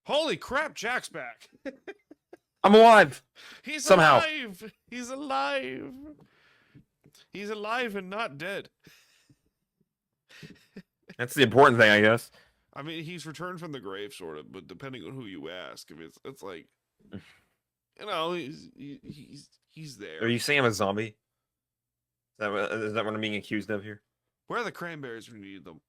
Holy crap, Jack's back. I'm alive. He's Somehow. alive. He's alive. He's alive and not dead. That's the important thing, I guess. I mean, he's returned from the grave, sort of, but depending on who you ask, I mean, it's like, he's there. Are you saying I'm a zombie? Is that what I'm being accused of here? Where are the cranberries when you need them?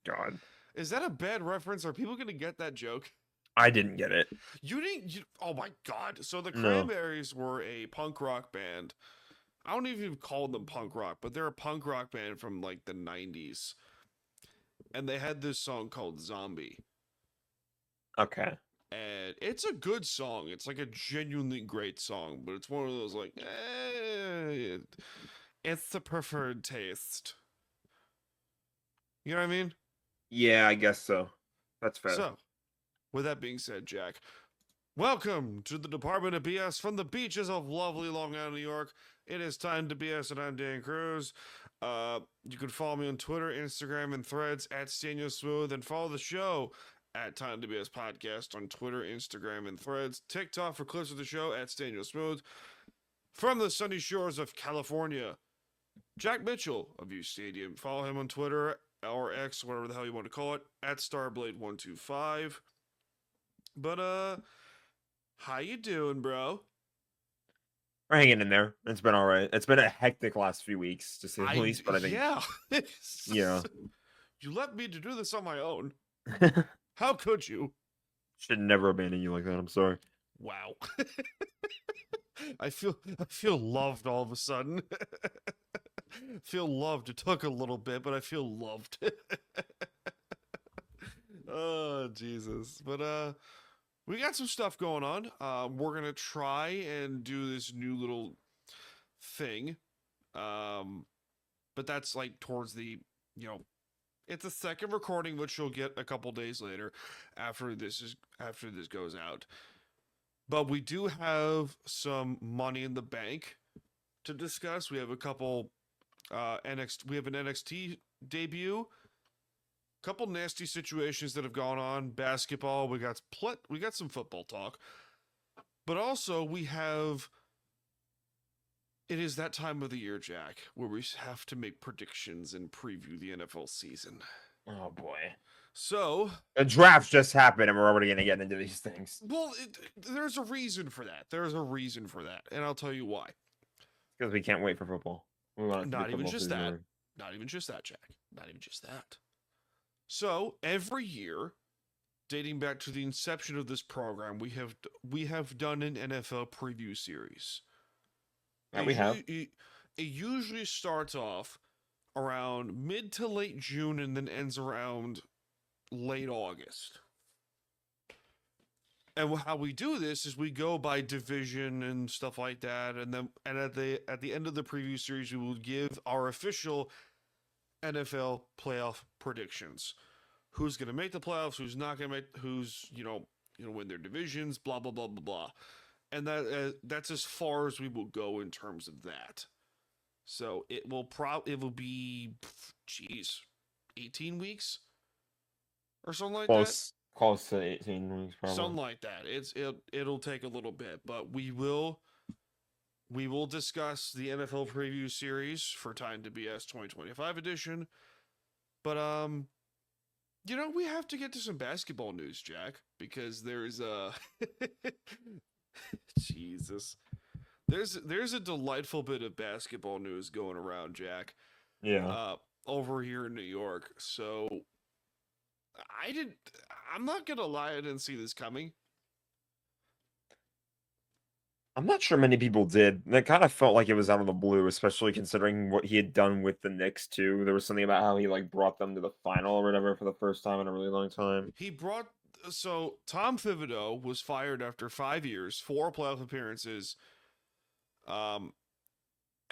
God. Is that a bad reference? Are people going to get that joke? I didn't get it. You didn't? Oh my God. So the No. Cranberries were a punk rock band. I don't even call them punk rock, but they're a punk rock band from like the 90s. And they had this song called Zombie. Okay. And it's a good song. It's like a genuinely great song, but it's one of those like, it's the preferred taste. You know what I mean? Yeah, I guess so. That's fair. So, with that being said, Jack, welcome to the Department of BS from the beaches of lovely Long Island, New York. It is time to BS, and I'm Dan Cruz. You can follow me on Twitter, Instagram, and Threads at Stanio Smooth, and follow the show at Time to BS Podcast on Twitter, Instagram, and Threads. TikTok for clips of the show at Stanio Smooth. From the sunny shores of California, Jack Mitchell of U Stadium. Follow him on Twitter or X, whatever the hell you want to call it, at Starblade125. But how you doing, bro? We're hanging in there. It's been all right. It's been a hectic last few weeks, to say the least. But I think, yeah. yeah. You left me to do this on my own. How could you? Should never abandon you like that. I'm sorry. Wow. I feel loved all of a sudden. Feel loved. It took a little bit, but I feel loved. Oh, Jesus. But we got some stuff going on. We're gonna try and do this new little thing. But that's like towards the, it's a second recording, which you'll get a couple days later after this goes out. But we do have some money in the bank to discuss. We have a couple we have an NXT debut. Couple nasty situations that have gone on. Basketball, we got some football talk. But also it is that time of the year, Jack, where we have to make predictions and preview the NFL season. Oh boy. So the draft just happened, and we're already gonna get into these things. Well, there's a reason for that. And I'll tell you why. Because we can't wait for football. Not even just that, Jack. Not even just that. So every year, dating back to the inception of this program, we have done an NFL preview series. Yeah, we have. It usually starts off around mid to late June and then ends around late August. And how we do this is we go by division and stuff like that, and at the end of the preview series, we will give our official NFL playoff predictions. Who's going to make the playoffs? Who's not going to make? Who's win their divisions? Blah blah blah blah blah. And that's as far as we will go in terms of that. So it will be 18 weeks or something like that. Close to 18 weeks, probably. Something like that. It'll take a little bit, but we will discuss the NFL preview series for Time to BS 2025 edition. But we have to get to some basketball news, Jack, because there's Jesus. There's a delightful bit of basketball news going around, Jack. Yeah. Over here in New York. So I'm not gonna lie, I didn't see this coming. I'm not sure many people did. It kind of felt like it was out of the blue, especially considering what he had done with the Knicks too. There was something about how he brought them to the final or whatever for the first time in a really long time. So Tom Thibodeau was fired after 5 years, 4 playoff appearances, and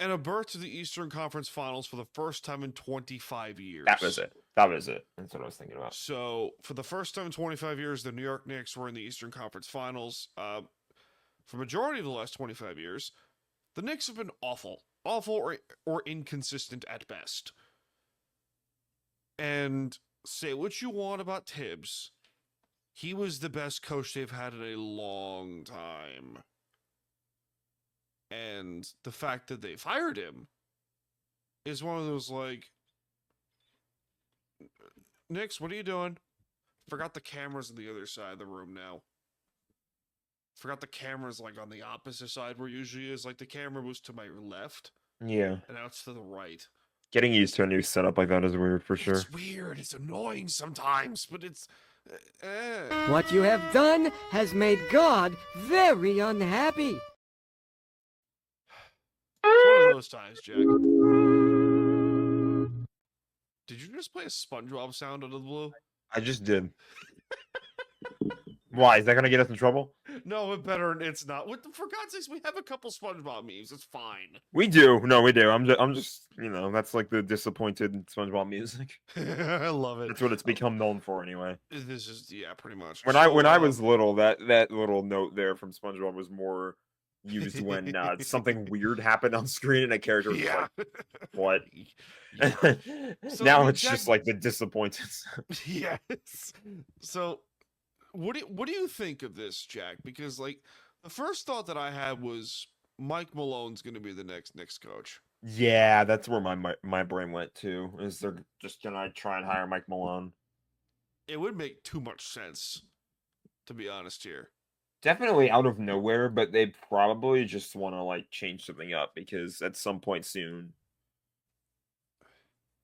a berth to the Eastern Conference Finals for the first time in 25 years. That was it. That's what I was thinking about. So for the first time in 25 years, the New York Knicks were in the Eastern Conference Finals. For majority of the last 25 years, the Knicks have been awful or inconsistent at best. And say what you want about Tibbs, he was the best coach they've had in a long time. And the fact that they fired him is one of those like, Knicks, what are you doing? Forgot the cameras on the other side of the room now. Forgot the cameras like on the opposite side where usually is. Like the camera was to my left, Yeah. and now it's to the right. Getting used to a new setup like that is weird for sure. It's weird. It's annoying sometimes, but it's. What you have done has made God very unhappy. It's one of those times, Jack. Did you just play a SpongeBob sound out of the blue? I just did. Why? Is that gonna get us in trouble? No, it better. It's not. For God's sakes, we have a couple SpongeBob memes. It's fine. We do. No, we do. I'm just, that's like the disappointed SpongeBob music. I love it. That's what it's become known for, anyway. This is pretty much. When I was little, that little note there from SpongeBob was more used when something weird happened on screen and a character was like, "What?" Yeah. So, now I mean, it's Jack, just like the disappointed. yes. So, what do you think of this, Jack? Because like the first thought that I had was Mike Malone's going to be the next Knicks coach. Yeah, that's where my brain went to. Is they're just gonna try and hire Mike Malone? It would make too much sense, to be honest here. Definitely out of nowhere, but they probably just want to like change something up because at some point soon.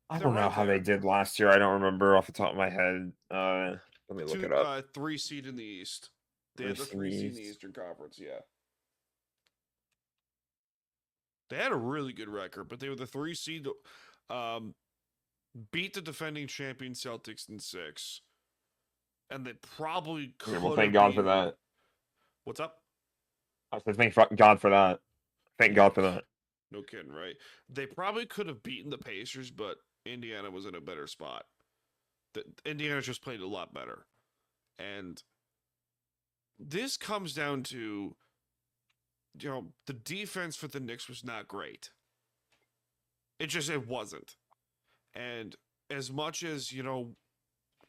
I don't know how they did last year. I don't remember off the top of my head. Let me look it up. 3 seed in the East. They had the 3 seed in the Eastern Conference, yeah. They had a really good record, but they were the 3 seed. Beat the defending champion Celtics in 6. And they probably could. Yeah, well, thank God for that. What's up? I said, thank God for that. Thank God for that. No kidding, right? They probably could have beaten the Pacers, but Indiana was in a better spot. Indiana just played a lot better. And this comes down to, the defense for the Knicks was not great. It wasn't. And as much as,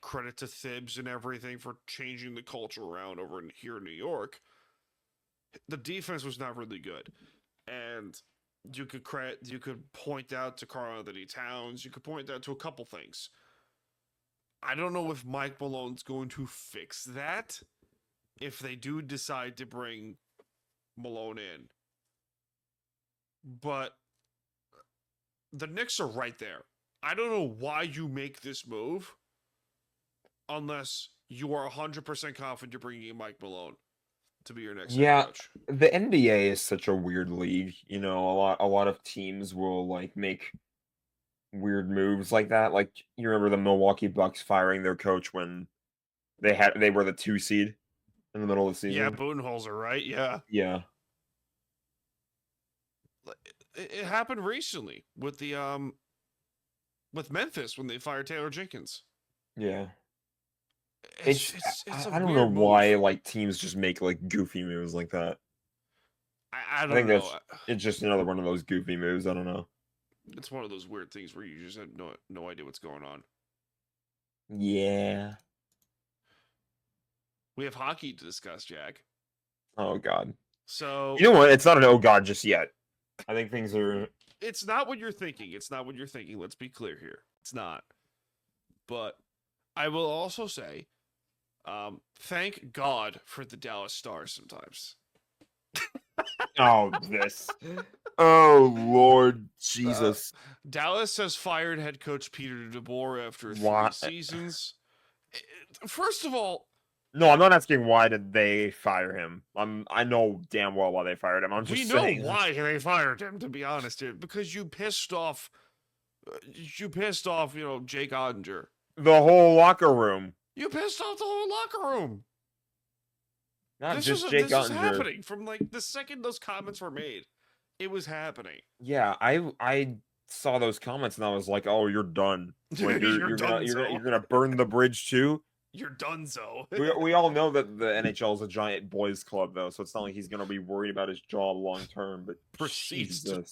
credit to Thibs and everything for changing the culture around over here in New York, the defense was not really good. And you could point out to Karl-Anthony Towns, you could point out to a couple things. I don't know if Mike Malone's going to fix that if they do decide to bring Malone in. But the Knicks are right there. I don't know why you make this move unless you are 100% confident you're bringing in Mike Malone to be your next head coach. The NBA is such a weird league. A lot of teams will like make weird moves like that. Like you remember the Milwaukee Bucks firing their coach when they were the 2 seed in the middle of the season. Yeah, Budenholzer, right? Yeah. Yeah. It happened recently with the with Memphis when they fired Taylor Jenkins. Yeah. It's I don't know why like teams just make like goofy moves like that. I don't know. It's just another one of those goofy moves. I don't know. It's one of those weird things where you just have no idea what's going on. Yeah. We have hockey to discuss, Jack. Oh God. So you know what? It's not an oh God just yet. I think things are. It's not what you're thinking. It's not what you're thinking. Let's be clear here. It's not. But I will also say, thank God for the Dallas Stars sometimes. Oh, this. Oh, Lord Jesus. Dallas has fired head coach Peter DeBoer after 3 seasons. First of all... No, I'm not asking why did they fire him. I know damn well why they fired him. I'm just saying. We know why they fired him, to be honest here. Because you pissed off, Jake Ottinger. The whole locker room. You pissed off the whole locker room. Not just Jake Ottinger. This was happening from like the second those comments were made. It was happening. Yeah, I saw those comments and I was like, "Oh, you're done. Like, you're gonna burn the bridge too. You're donezo." we all know that the NHL is a giant boys club though, so it's not like he's gonna be worried about his job long term. But proceeds to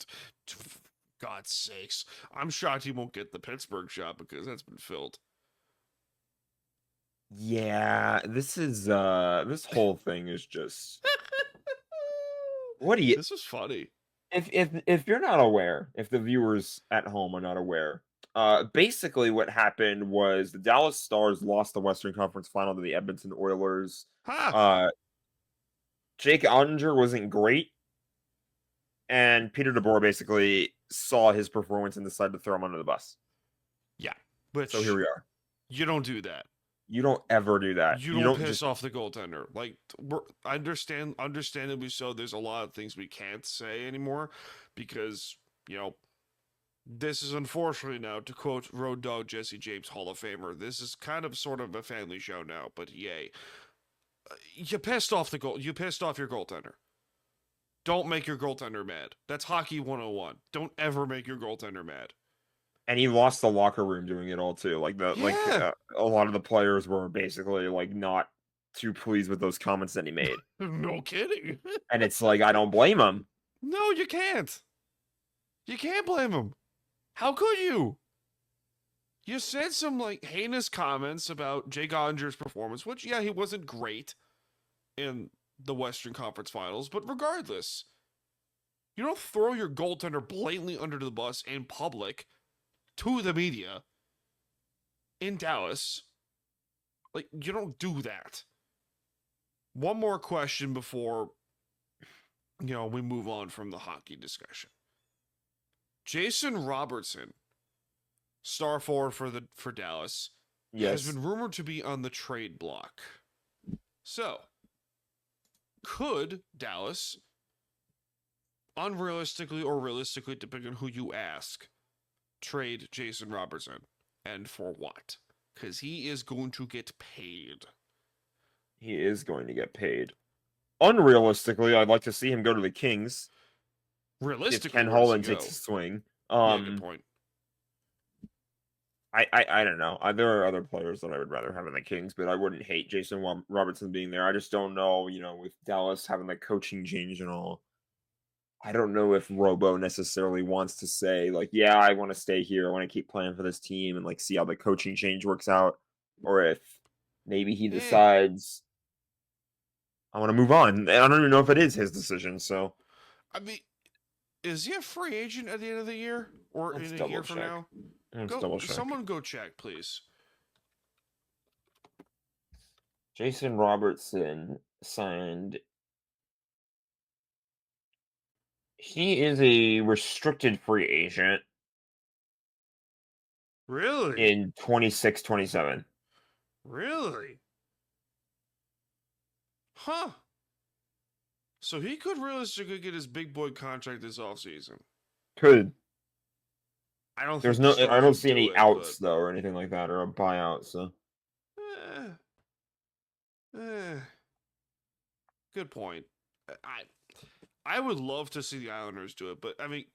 God's sakes, I'm shocked he won't get the Pittsburgh job because that's been filled. Yeah, this whole thing is just what do you This was funny. if you're not aware, if the viewers at home are not aware, basically what happened was the Dallas Stars lost the Western Conference Final to the Edmonton Oilers. Ha! Uh, Jake Ottinger wasn't great, and Peter DeBoer basically saw his performance and decided to throw him under the bus. Yeah, but So here we are. you don't do that. You don't ever do that. You don't piss off the goaltender. Like, understandably so. There's a lot of things we can't say anymore because this is unfortunately now, to quote Road Dogg Jesse James, Hall of Famer. This is kind of sort of a family show now, but yay. You pissed off You pissed off your goaltender. Don't make your goaltender mad. That's hockey 101. Don't ever make your goaltender mad. And he lost the locker room doing it all too. Like a lot of the players were basically like not too pleased with those comments that he made. No kidding. And it's like I don't blame him. No, you can't. You can't blame him. How could you? You said some like heinous comments about Jake Ottinger's performance, which he wasn't great in the Western Conference Finals, but regardless, you don't throw your goaltender blatantly under the bus in public to the media in Dallas. Like, you don't do that. One more question before, we move on from the hockey discussion. Jason Robertson, star forward for Dallas, has been rumored to be on the trade block. So, could Dallas, unrealistically or realistically, depending on who you ask, trade Jason Robertson? And for what? Because he is going to get paid. He is going to get paid. Unrealistically, I'd like to see him go to the Kings. Realistically, if Ken Holland takes a swing. Good point. I don't know. There are other players that I would rather have in the Kings, but I wouldn't hate Jason Robertson being there. I just don't know, with Dallas having the coaching change and all. I don't know if Robo necessarily wants to say, like, yeah, I want to stay here. I want to keep playing for this team and, like, see how the coaching change works out. Or if maybe he decides, I want to move on. I don't even know if it is his decision, so. I mean, is he a free agent at the end of the year? Or in a year from now? Someone go check, please. Jason Robertson signed. He is a restricted free agent. Really? In 26-27. Really? Huh. So he could realistically get his big boy contract this offseason. Could. I don't see any outs though or anything like that or a buyout, so. Good point. I would love to see the Islanders do it, but I mean,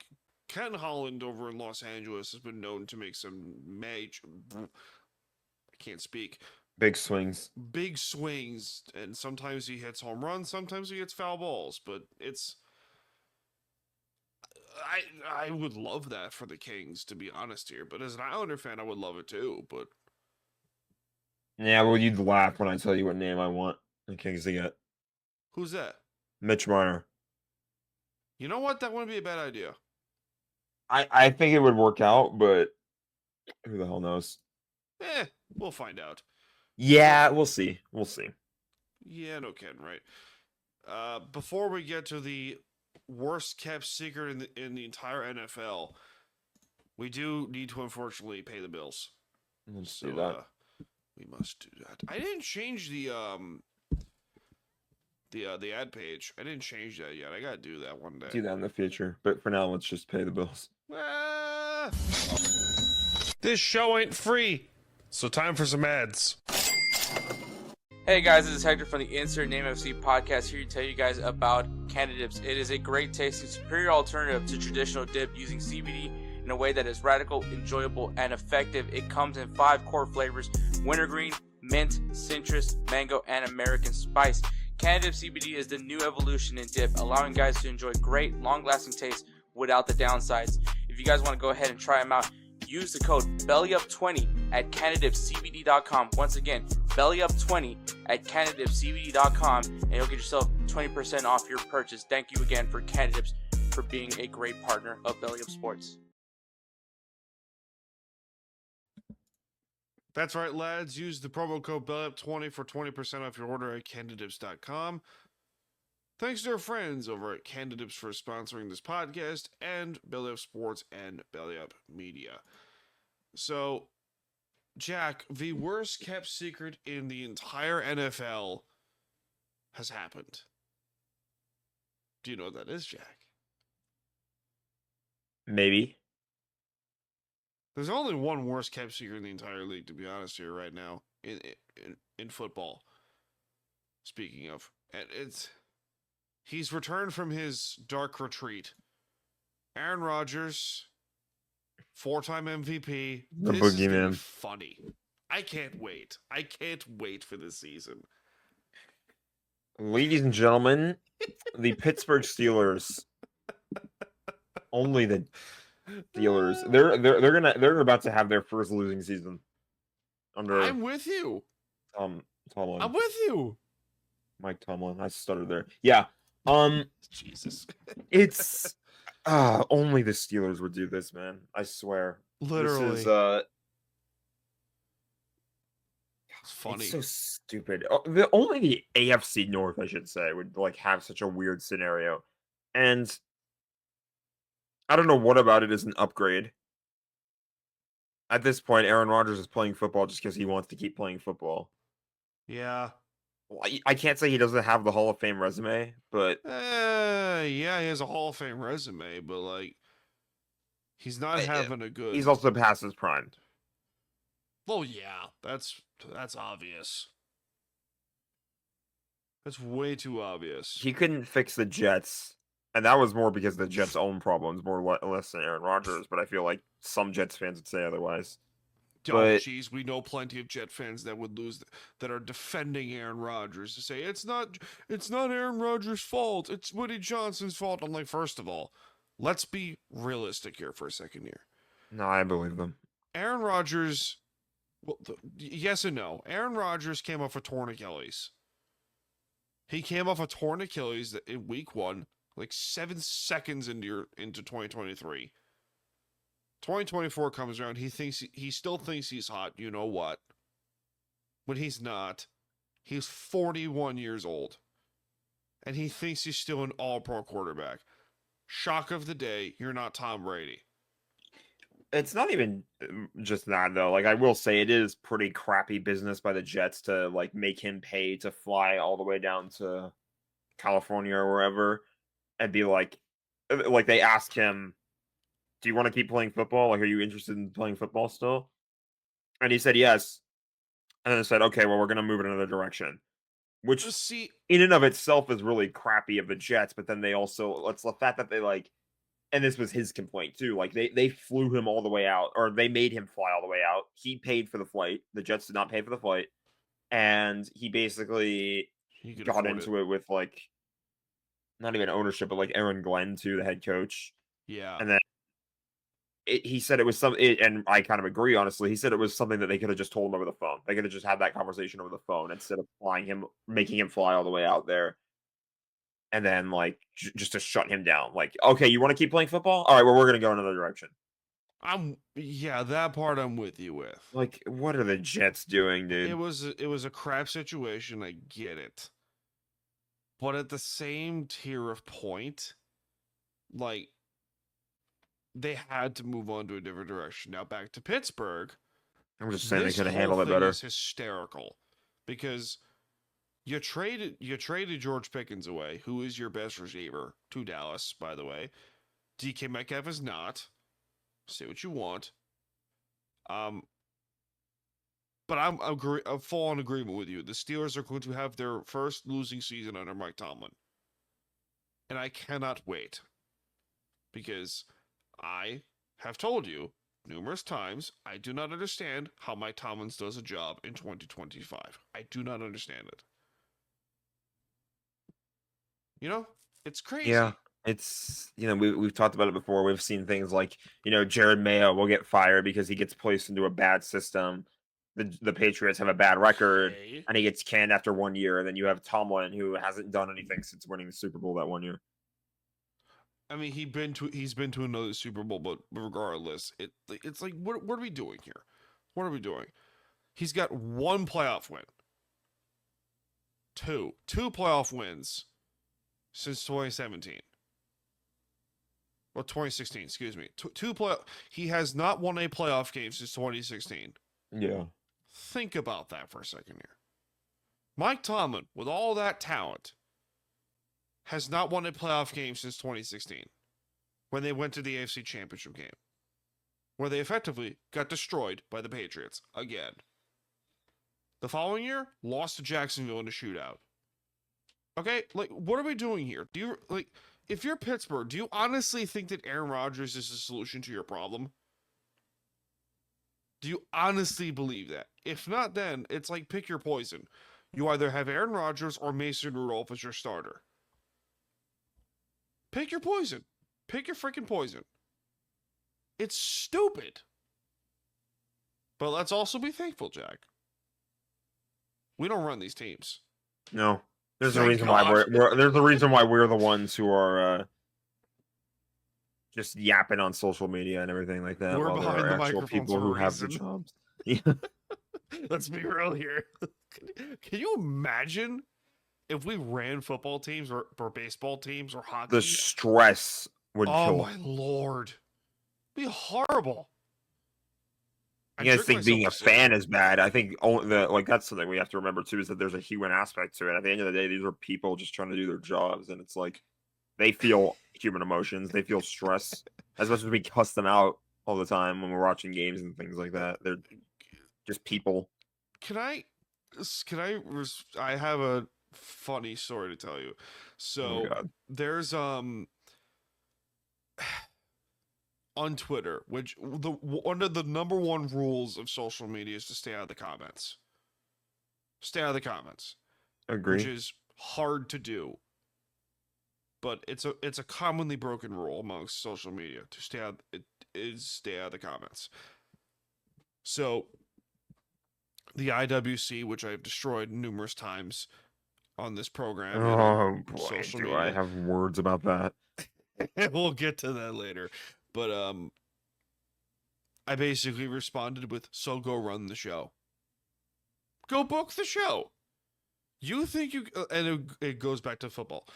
Ken Holland over in Los Angeles has been known to make some I can't speak. Big swings, and sometimes he hits home runs, sometimes he hits foul balls, but I would love that for the Kings, to be honest here. But as an Islander fan, I would love it too. But yeah, well, you'd laugh when I tell you what name I want the Kings to get. Who's that? Mitch Marner. You know what? That wouldn't be a bad idea. I think it would work out, but who the hell knows? We'll find out. Yeah, we'll see. We'll see. Yeah, no kidding, right? Before we get to the worst kept secret in the entire NFL, we do need to unfortunately pay the bills. Let's do that. We must do that. I didn't change the ad page. I didn't change that yet. I gotta do that one day. Do that in the future. But for now, let's just pay the bills. This show ain't free. So time for some ads. Hey guys, this is Hector from the Insert Name FC podcast here to tell you guys about Canada Dips. It is a great tasting, superior alternative to traditional dip using CBD in a way that is radical, enjoyable, and effective. It comes in 5 core flavors: wintergreen, mint, citrus, mango, and American spice. Canada Dip CBD is the new evolution in dip, allowing guys to enjoy great, long-lasting taste without the downsides. If you guys want to go ahead and try them out, use the code BELLYUP20 at CanadaDipCBD.com. Once again, BELLYUP20 at CanadipsCBD.com, and you'll get yourself 20% off your purchase. Thank you again for Canadips for being a great partner of Belly Up Sports. That's right, lads. Use the promo code BELLYUP20 for 20% off your order at candidips.com. Thanks to our friends over at Candidips for sponsoring this podcast, and Belly Up Sports and Belly Up Media. So, Jack, the worst kept secret in the entire NFL has happened. Do you know what that is, Jack? Maybe. There's only one worst kept secret in the entire league, to be honest here, right now, in football. Speaking of, and he's returned from his dark retreat. Aaron Rodgers, 4-time MVP. The This is gonna be boogeyman. funny. I can't wait. I can't wait for this season. Ladies and gentlemen, the Pittsburgh Steelers. Only the Steelers. They're about to have their first losing season under I'm with you. Tomlin. I'm with you. Mike Tomlin. I stuttered there. Yeah. Jesus. It's only the Steelers would do this, man. I swear. Literally. This is It's funny. It's so stupid. Only the AFC North, I should say, would like have such a weird scenario. And I don't know what about it is an upgrade. At this point, Aaron Rodgers is playing football just because he wants to keep playing football. Yeah. Well, I can't say he doesn't have the Hall of Fame resume, but Yeah, he has a Hall of Fame resume, but like he's not having a good. he's also past his prime. Well, yeah, that's obvious. That's way too obvious. He couldn't fix the Jets, and that was more because of the Jets' own problems, more or less than Aaron Rodgers. But I feel like some Jets fans would say otherwise. Oh, but- jeez, we know plenty of Jet fans that would lose, that are defending Aaron Rodgers to say it's not Aaron Rodgers' fault. It's Woody Johnson's fault. I'm like, first of all, let's be realistic here for a second here. No, I believe them. Aaron Rodgers, well, yes and no. Aaron Rodgers came off a torn Achilles. He came off a torn Achilles in week 1, like 7 seconds into 2023. 2024 comes around. He still thinks he's hot. You know what? When he's not. He's 41 years old. And he thinks he's still an all-pro quarterback. Shock of the day, you're not Tom Brady. It's not even just that though. Like I will say, it is pretty crappy business by the Jets to like make him pay to fly all the way down to California or wherever, and be like they ask him, "Do you want to keep playing football? Like, are you interested in playing football still?" And he said yes. And then they said, "Okay, well, we're gonna move in another direction," which See, in and of itself is really crappy of the Jets. But then they also, it's the fact that they like. And this was his complaint too. Like they flew him all the way out, or they made him fly all the way out. He paid for the flight. The Jets did not pay for the flight, and he basically he could got afford into it with like not even ownership, but like Aaron Glenn too, the head coach. Yeah. And then he said it was and I kind of agree. Honestly, he said it was something that they could have just told him over the phone. They could have just had that conversation over the phone instead of making him fly all the way out there. And then, like, just to shut him down. Like, okay, you want to keep playing football? All right, well, we're going to go another direction. That part I'm with you with. Like, what are the Jets doing, dude? It was a crap situation. I get it. But at the same tier of point, like, they had to move on to a different direction. Now, back to Pittsburgh. I'm just saying they this could have whole handled it thing better. is hysterical. Because you traded George Pickens away, who is your best receiver, to Dallas, by the way. DK Metcalf is not. Say what you want. But I'm full on agreement with you. The Steelers are going to have their first losing season under Mike Tomlin. And I cannot wait. Because I have told you numerous times, I do not understand how Mike Tomlin does a job in 2025. I do not understand it. You know, it's crazy. Yeah, it's, we've talked about it before. We've seen things like, Jared Mayo will get fired because he gets placed into a bad system. the Patriots have a bad record, Okay. and he gets canned after 1 year. And then you have Tomlin, who hasn't done anything since winning the Super Bowl that 1 year. I mean, he's been to another Super Bowl, but regardless, it's like what are we doing here? What are we doing? He's got one playoff win. Two playoff wins since 2017. Well, 2016, excuse me. He has not won a playoff game since 2016. Yeah. Think about that for a second here. Mike Tomlin, with all that talent, has not won a playoff game since 2016 when they went to the AFC Championship game, where they effectively got destroyed by the Patriots again. The following year, lost to Jacksonville in a shootout. Okay, like, what are we doing here? Do you, like, if you're Pittsburgh, do you honestly think that Aaron Rodgers is the solution to your problem? Do you honestly believe that? If not, then it's like pick your poison. You either have Aaron Rodgers or Mason Rudolph as your starter. Pick your poison. Pick your freaking poison. It's stupid. But let's also be thankful, Jack. We don't run these teams. No. There's a Thank reason why God. there's a reason why we're the ones who are just yapping on social media and everything like that. We're while there behind are the actual microphone people for a who have the reason. jobs. Yeah. Let's be real here. Can you imagine if we ran football teams or baseball teams or hockey? The stress would Oh kill. my lord. It'd be horrible. I You guys jerk think being a myself to sleep. fan is bad? I think that's something we have to remember too, is that there's a human aspect to it. At the end of the day, these are people just trying to do their jobs, and it's like they feel human emotions, they feel stress, as much as we cuss them out all the time when we're watching games and things like that. They're just people. I have a funny story to tell you. Oh So my God. there's on Twitter, which one of the number one rules of social media is to stay out of the comments. Stay out of the comments, Agree. which is hard to do. But it's a commonly broken rule amongst social media to stay out of the comments. So the IWC, which I've destroyed numerous times on this program, and on Oh boy, social do I media. have words about that. We'll get to that later. But I basically responded with, "So go run the show. Go book the show. You think you..." And it goes back to football.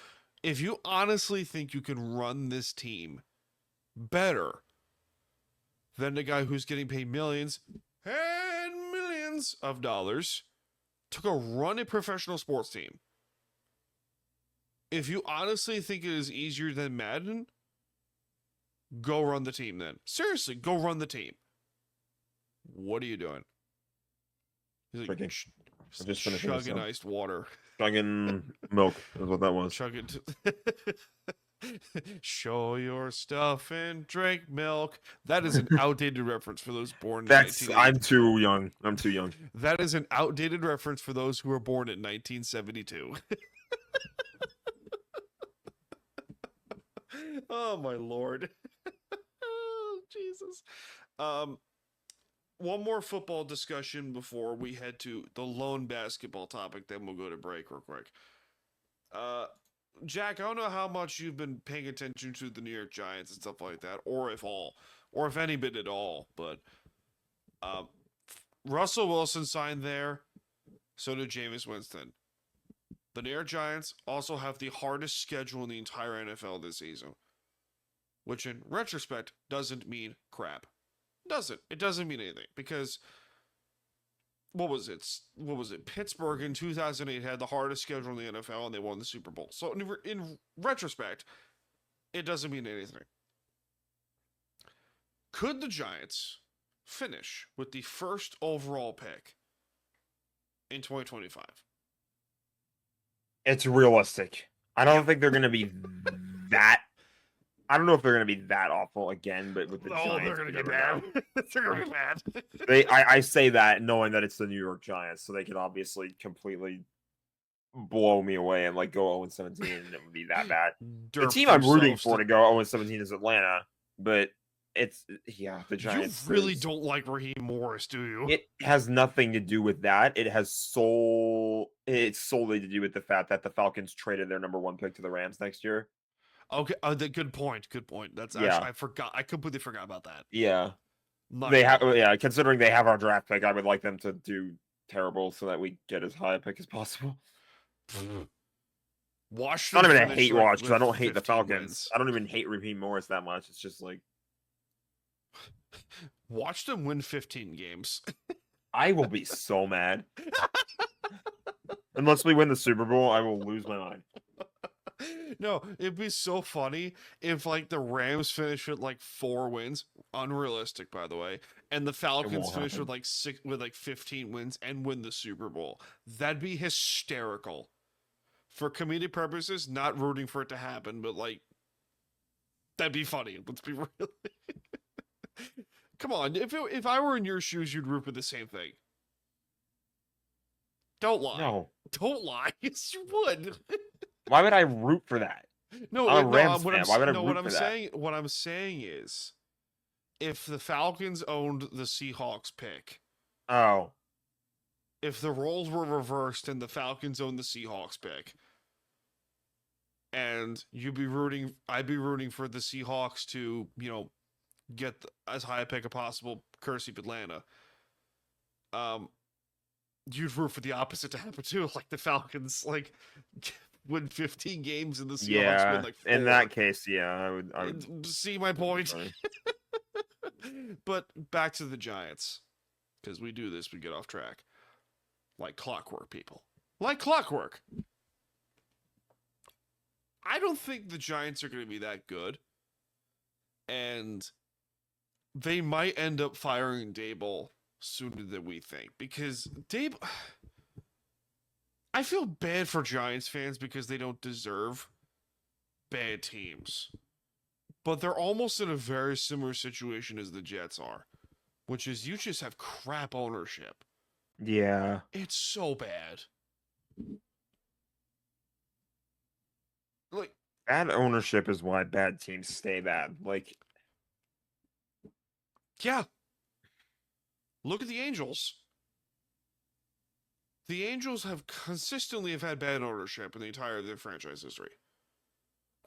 If you honestly think you can run this team better than the guy who's getting paid millions and millions of dollars to go run a professional sports team, if you honestly think it is easier than Madden, go run the team then. Seriously, go run the team. What are you doing? He's like, Drinking. I just finished chugging iced water. Chugging milk is what that was. Chug it. Show your stuff and drink milk. That is an outdated reference for those born in That's 1980. I'm too young. I'm too young. That is an outdated reference for those who were born in 1972. Oh my lord. Oh, Jesus. One more football discussion before we head to the lone basketball topic, then we'll go to break real quick. Jack, I don't know how much you've been paying attention to the New York Giants and stuff like that, or if any bit at all, but Russell Wilson signed there, so did Jameis Winston. The New York Giants also have the hardest schedule in the entire NFL this season, which in retrospect doesn't mean crap. It doesn't mean anything, because what was it? Pittsburgh in 2008 had the hardest schedule in the NFL, and they won the Super Bowl. So in retrospect, it doesn't mean anything. Could the Giants finish with the first overall pick in 2025? It's realistic. I don't think they're going to be that. I don't know if they're going to be that awful again, but with the Giants, they're going to you be never bad. know. They're going to be bad. I say that knowing that it's the New York Giants, so they could obviously completely blow me away and like go 0-17, and it would be that bad. The Derp team I'm rooting themselves for to go 0-17 is Atlanta, but the Giants. You really don't like Raheem Morris, do you? It has nothing to do with that. It's solely to do with the fact that the Falcons traded their number 1 pick to the Rams next year. Okay, good point. Good point. That's Yeah. actually I completely forgot about that. Yeah. Not They gonna have lie. considering they have our draft pick, I would like them to do terrible so that we get as high a pick as possible. Watch It's not them even a finish, hate like, watch because I with don't hate the 15 Falcons. wins. I don't even hate Raheem Morris that much. It's just like Watch them win 15 games. I will be so mad. Unless we win the Super Bowl, I will lose my mind. No, it'd be so funny if like the Rams finish with like 4 wins, unrealistic by the way, and the Falcons won't finish happen. with like 15 wins and win the Super Bowl. That'd be hysterical. For comedic purposes, not rooting for it to happen, but like that'd be funny. Let's be real. Come on, if I were in your shoes, you'd root for the same thing. Don't lie. No. Don't lie. Yes, you would. Why would I root for that? No, I'm a no, Rams what fan. I'm, Why would I no, root what I'm for that? saying, what I'm saying is, if the Falcons owned the Seahawks pick, Oh. if the roles were reversed and the Falcons owned the Seahawks pick, and I'd be rooting for the Seahawks to, get as high a pick as possible, courtesy of Atlanta. You'd root for the opposite to happen too, like the Falcons, like win 15 games and the Seahawks win like 4. In that case, yeah, I would See my point? Sorry. But back to the Giants, because we do this, we get off track. Like clockwork, people. Like clockwork. I don't think the Giants are going to be that good. And they might end up firing Dable sooner than we think. Because Dable... I feel bad for Giants fans because they don't deserve bad teams. But they're almost in a very similar situation as the Jets are. Which is you just have crap ownership. Yeah. It's so bad. Like, Bad ownership is why bad teams stay bad. Like, yeah. Look at the Angels. The Angels have consistently had bad ownership in the entire of their franchise history.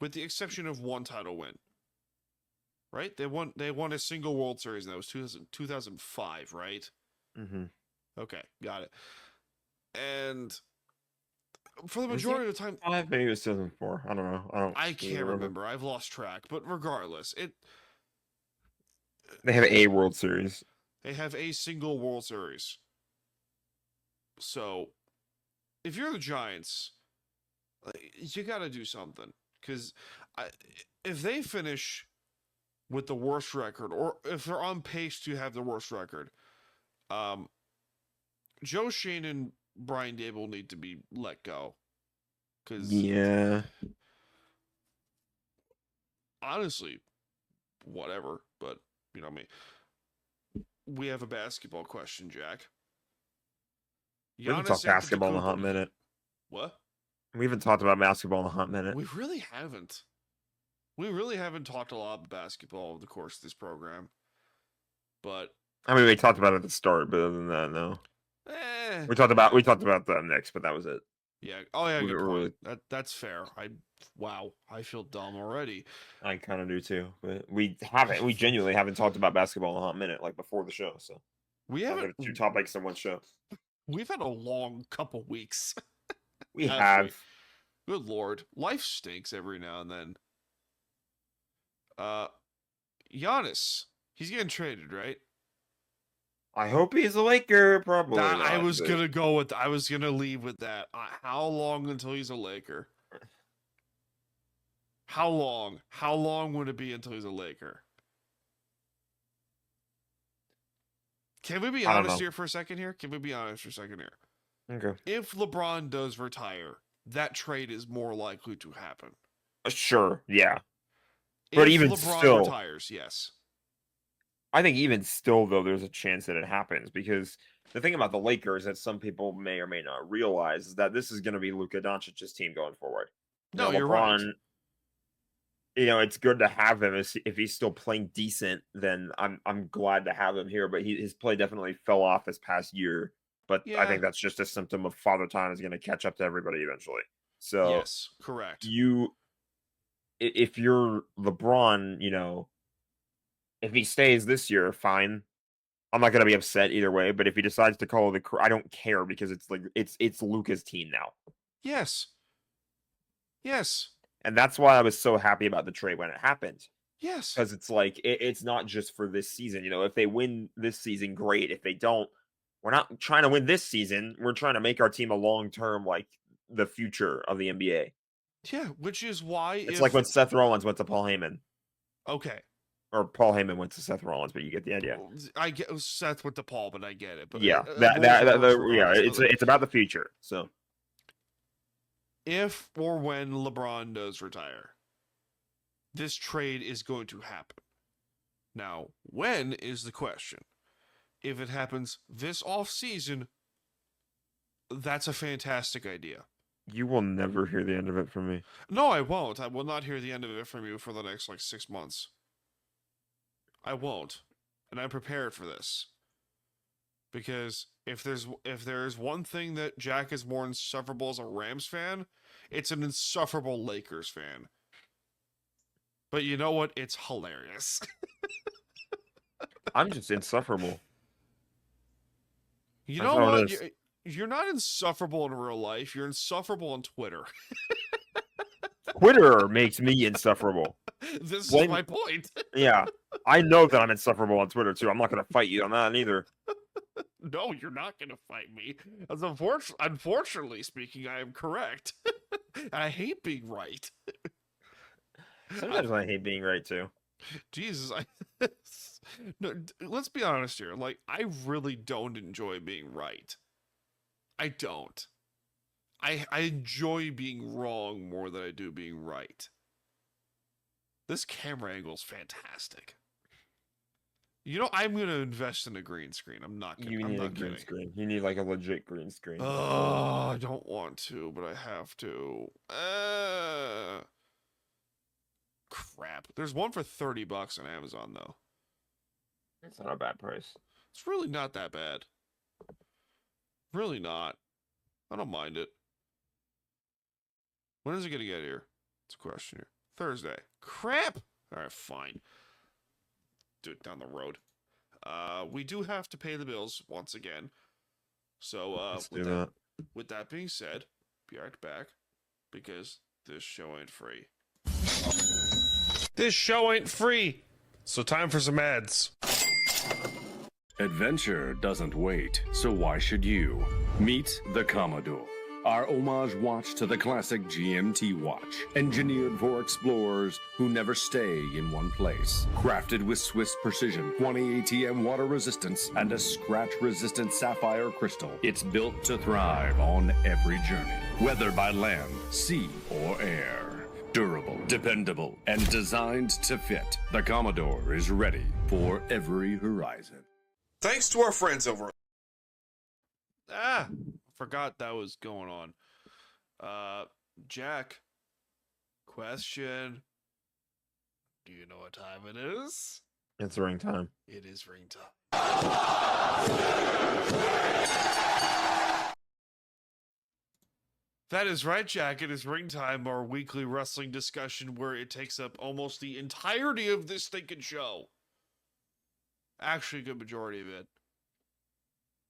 With the exception of one title win. Right? They won a single World Series, and that was 2005, right? mm-hmm. Okay, got it. And for the majority of the time, Maybe it was 2004. I don't know. I can't remember. I've lost track. But regardless, They have a World Series. They have a single World Series. So, if you're the Giants, you got to do something. Because if they finish with the worst record, or if they're on pace to have the worst record, Joe Shane and Brian Dable need to be let go. Because Yeah. honestly, whatever. But, you know me. We have a basketball question, Jack. We haven't Giannis talked basketball in a hot Antetokounmpo- minute. What? We haven't talked about basketball in a hot minute. We really haven't. We really haven't talked a lot about basketball over the course of this program. But I mean, we talked about it at the start, but other than that, no. We talked about the Knicks, but that was it. Yeah. Oh yeah, we good were point. really- That's fair. Wow, I feel dumb already. I kind of do too, but we genuinely haven't talked about basketball in a hot minute, like before the show. So We I'll haven't. give it 2 topics in one show. We've had a long couple weeks. We Have have. Good lord, life stinks every now and then. Giannis, he's getting traded, right? I hope he's a Laker. Probably. I not, was but- gonna leave with that. How long until he's a Laker? How long? How long would it be until he's a Laker? Can we be I don't honest know. here for a second here? Can we be honest for a second here? Okay. If LeBron does retire, that trade is more likely to happen. Sure. Yeah. But If even LeBron still- retires, yes. I think even still, though, there's a chance that it happens because the thing about the Lakers that some people may or may not realize is that this is going to be Luka Doncic's team going forward. No, Now, you're right. it's good to have him. If he's still playing decent, then I'm glad to have him here. But his play definitely fell off this past year. But I Yeah. think that's just a symptom of Father Time is going to catch up to everybody eventually. So Yes, correct. if you're LeBron, if he stays this year, fine. I'm not going to be upset either way. But if he decides to call I don't care because it's like it's Luka's team now. Yes. Yes. And that's why I was so happy about the trade when it happened. Yes. Because it's like it's not just for this season. If they win this season, great. If they don't, we're not trying to win this season. We're trying to make our team a long-term, like the future of the NBA. Yeah, which is why It's like when Seth Rollins went to Paul Heyman. Okay. Or Paul Heyman went to Seth Rollins, but you get the idea. I get Seth with the Paul, but I get it. But Yeah, regardless, it's about the future. So if or when LeBron does retire, this trade is going to happen. Now, when is the question? If it happens this offseason, that's a fantastic idea. you will never hear the end of it from me. No, I won't. I will not hear the end of it from you for the next 6 months. I won't. And I'm prepared for this. Because if there's one thing that Jack is more insufferable as a Rams fan, it's an insufferable Lakers fan. But you know what? It's hilarious. I'm just insufferable. You That's know how it what? is. You're not insufferable in real life. You're insufferable on Twitter. Twitter makes me insufferable. This When- is my point. Yeah, I know that I'm insufferable on Twitter too. I'm not going to fight you on that either. No, you're not going to fight me. As unfortunately speaking, I am correct. I hate being right. Sometimes I hate being right too. Jesus, no, let's be honest here. Like, I really don't enjoy being right. I don't. I enjoy being wrong more than I do being right. This camera angle's fantastic. I'm going to invest in a green screen. I'm not You I'm need a not green kidding. screen. You need like a legit green screen. Oh, I don't want to, but I have to. Crap. There's one for $30 on Amazon, though. It's not a bad price. It's really not that bad. Really not. I don't mind it. When is it going to get here? It's a question here. Thursday. Crap! Alright, fine. Do it down the road. We do have to pay the bills once again. So, Let's do that. with that being said, be right back. Because this show ain't free. This show ain't free! So time for some ads. Adventure doesn't wait, so why should you? Meet the Commodore, our homage watch to the classic GMT watch, engineered for explorers who never stay in one place. Crafted with Swiss precision, 20 ATM water resistance, and a scratch-resistant sapphire crystal, it's built to thrive on every journey, whether by land, sea, or air. Durable, dependable, and designed to fit, the Commodore is ready for every horizon. Thanks to our friends over. Forgot that was going on. Jack, question. Do you know what time it is? It's ring time. It is ring time. That is right, Jack. It is ring time, our weekly wrestling discussion where it takes up almost the entirety of this thinking show. Actually, a good majority of it.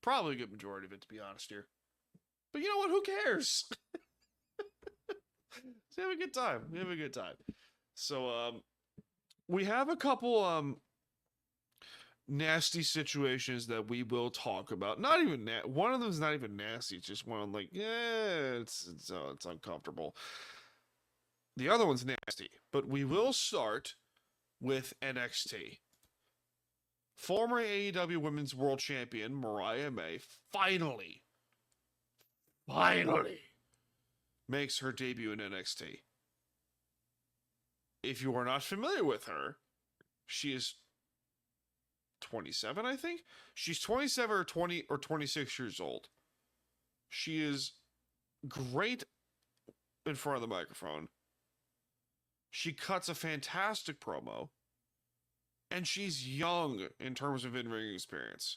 Probably a good majority of it, to be honest here. But you know what? Who cares? So have a good time. We have a good time. So, we have a couple, nasty situations that we will talk about. Not even one of them is not even nasty. It's just one like, yeah, it's uncomfortable. The other one's nasty, but we will start with NXT. Former AEW Women's World Champion Mariah May finally makes her debut in NXT. If you are not familiar with her, she is 27, I think. She's 27 or 20 or 26 years old. She is great in front of the microphone. She cuts a fantastic promo. And she's young in terms of in-ring experience.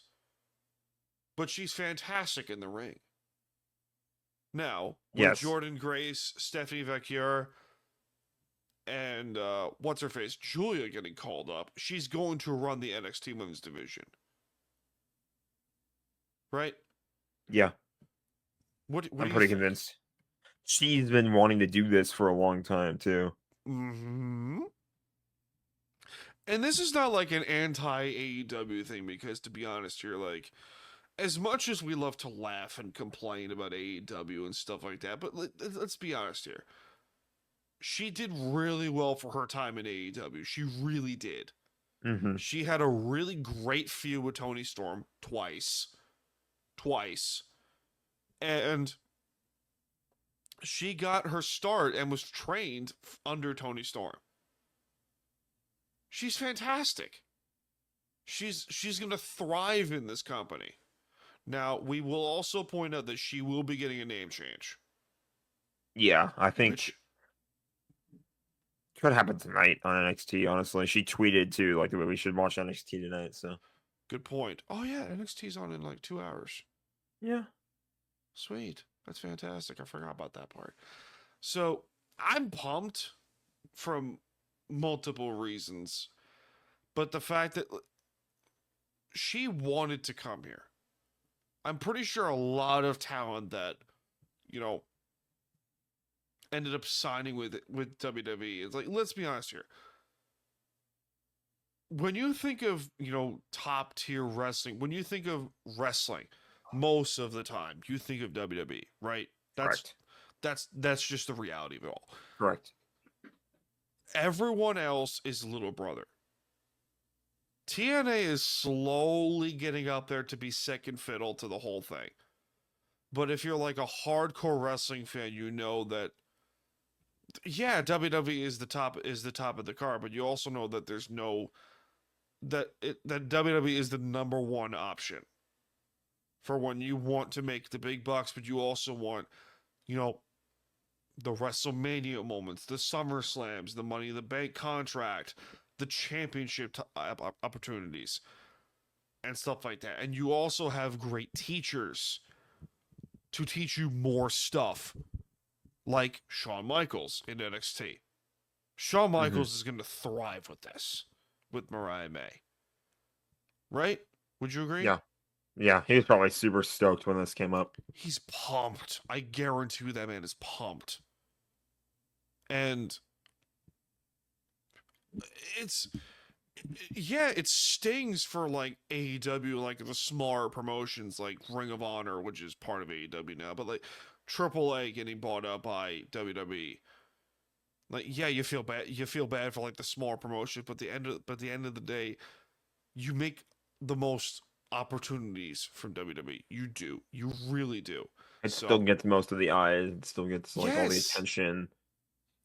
But she's fantastic in the ring. Now, with Yes. Jordan Grace, Stephanie Vecchier, and what's-her-face, Julia getting called up, she's going to run the NXT Women's Division. Right? Yeah. What I'm do pretty you think? convinced. She's been wanting to do this for a long time, too. Mm-hmm. And this is not like an anti-AEW thing, because to be honest here, like, as much as we love to laugh and complain about AEW and stuff like that, but let's be honest here. She did really well for her time in AEW. She really did. Mm-hmm. She had a really great feud with Toni Storm twice. And she got her start and was trained under Toni Storm. She's fantastic. She's going to thrive in this company. Now, we will also point out that she will be getting a name change. Yeah, I think Which, could happen tonight on NXT, honestly. She tweeted, too, like, we should watch NXT tonight, so. good point. Oh, yeah, NXT's on in like 2 hours. Yeah. Sweet. That's fantastic. I forgot about that part. So, I'm pumped from multiple reasons. But the fact that she wanted to come here. I'm pretty sure a lot of talent that, you know, ended up signing with WWE. It's like, let's be honest here. When you think of, you know, top tier wrestling, when you think of wrestling, most of the time you think of WWE, right? Correct. That's just the reality of it all. Correct. Everyone else is little brother. TNA is slowly getting up there to be second fiddle to the whole thing. But if you're like a hardcore wrestling fan, you know that, yeah, WWE is the top of the card, but you also know that there's no that WWE is the number one option for when you want to make the big bucks, but you also want, you know, the WrestleMania moments, the SummerSlams, the Money in the Bank contract, the championship opportunities, and stuff like that. And you also have great teachers to teach you more stuff, like Shawn Michaels in NXT. Shawn Michaels is going to thrive with this, with Mariah May. Right? Would you agree? Yeah. Yeah, he was probably super stoked when this came up. He's pumped. I guarantee you that man is pumped. And it stings for like AEW, like the smaller promotions like Ring of Honor, which is part of AEW now, but like AAA getting bought up by WWE. Like, yeah, you feel bad for like the smaller promotions, but at the end of the day, you make the most opportunities from WWE. You do. You really do. It still gets most of the eyes. It still gets like all the Yes. attention.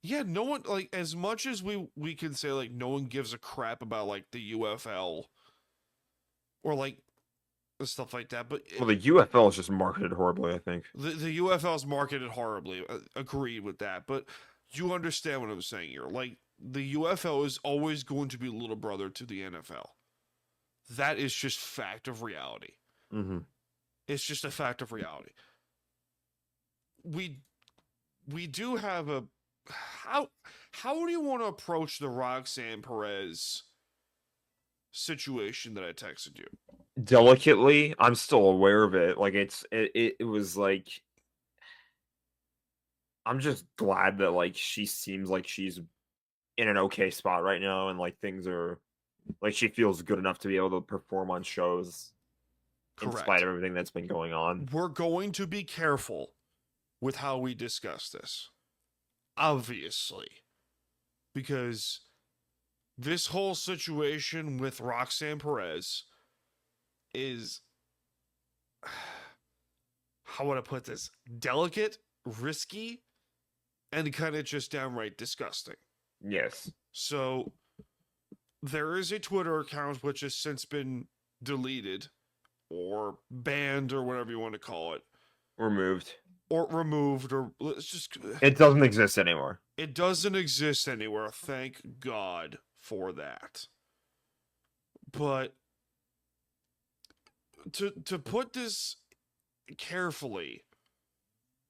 Yeah, no one, like, as much as we can say, like, no one gives a crap about, like, the UFL or, like, stuff like that, but Well, the UFL is just marketed horribly, I think. the UFL is marketed horribly. Agreed with that, but you understand what I'm saying here. Like, the UFL is always going to be little brother to the NFL. That is just fact of reality. Mm-hmm. It's just a fact of reality. We do have a... How do you want to approach the Roxanne Perez situation that I texted you? Delicately, I'm still aware of it. Like it was like, I'm just glad that like she seems like she's in an okay spot right now, and like things are like she feels good enough to be able to perform on shows. Correct. In spite of everything that's been going on. We're going to be careful with how we discuss this. Obviously. Because this whole situation with Roxanne Perez is, how would I put this? Delicate, risky, and kind of just downright disgusting. Yes. So there is a Twitter account which has since been deleted or banned or whatever you want to call it. Removed. or removed, or let's just. It doesn't exist anymore. It doesn't exist anywhere. Thank God for that. But to put this carefully,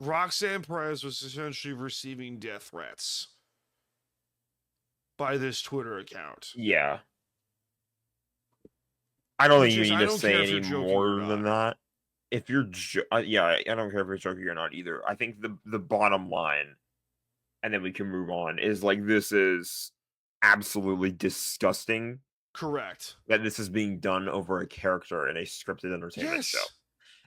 Roxanne Perez was essentially receiving death threats by this Twitter account. Yeah. I don't think you I need to don't say care if any you're joking more or than not. that. If you're, yeah, I don't care if you're joking or not either. I think the bottom line, and then we can move on, is like this is absolutely disgusting Correct. that this is being done over a character in a scripted entertainment Yes. show.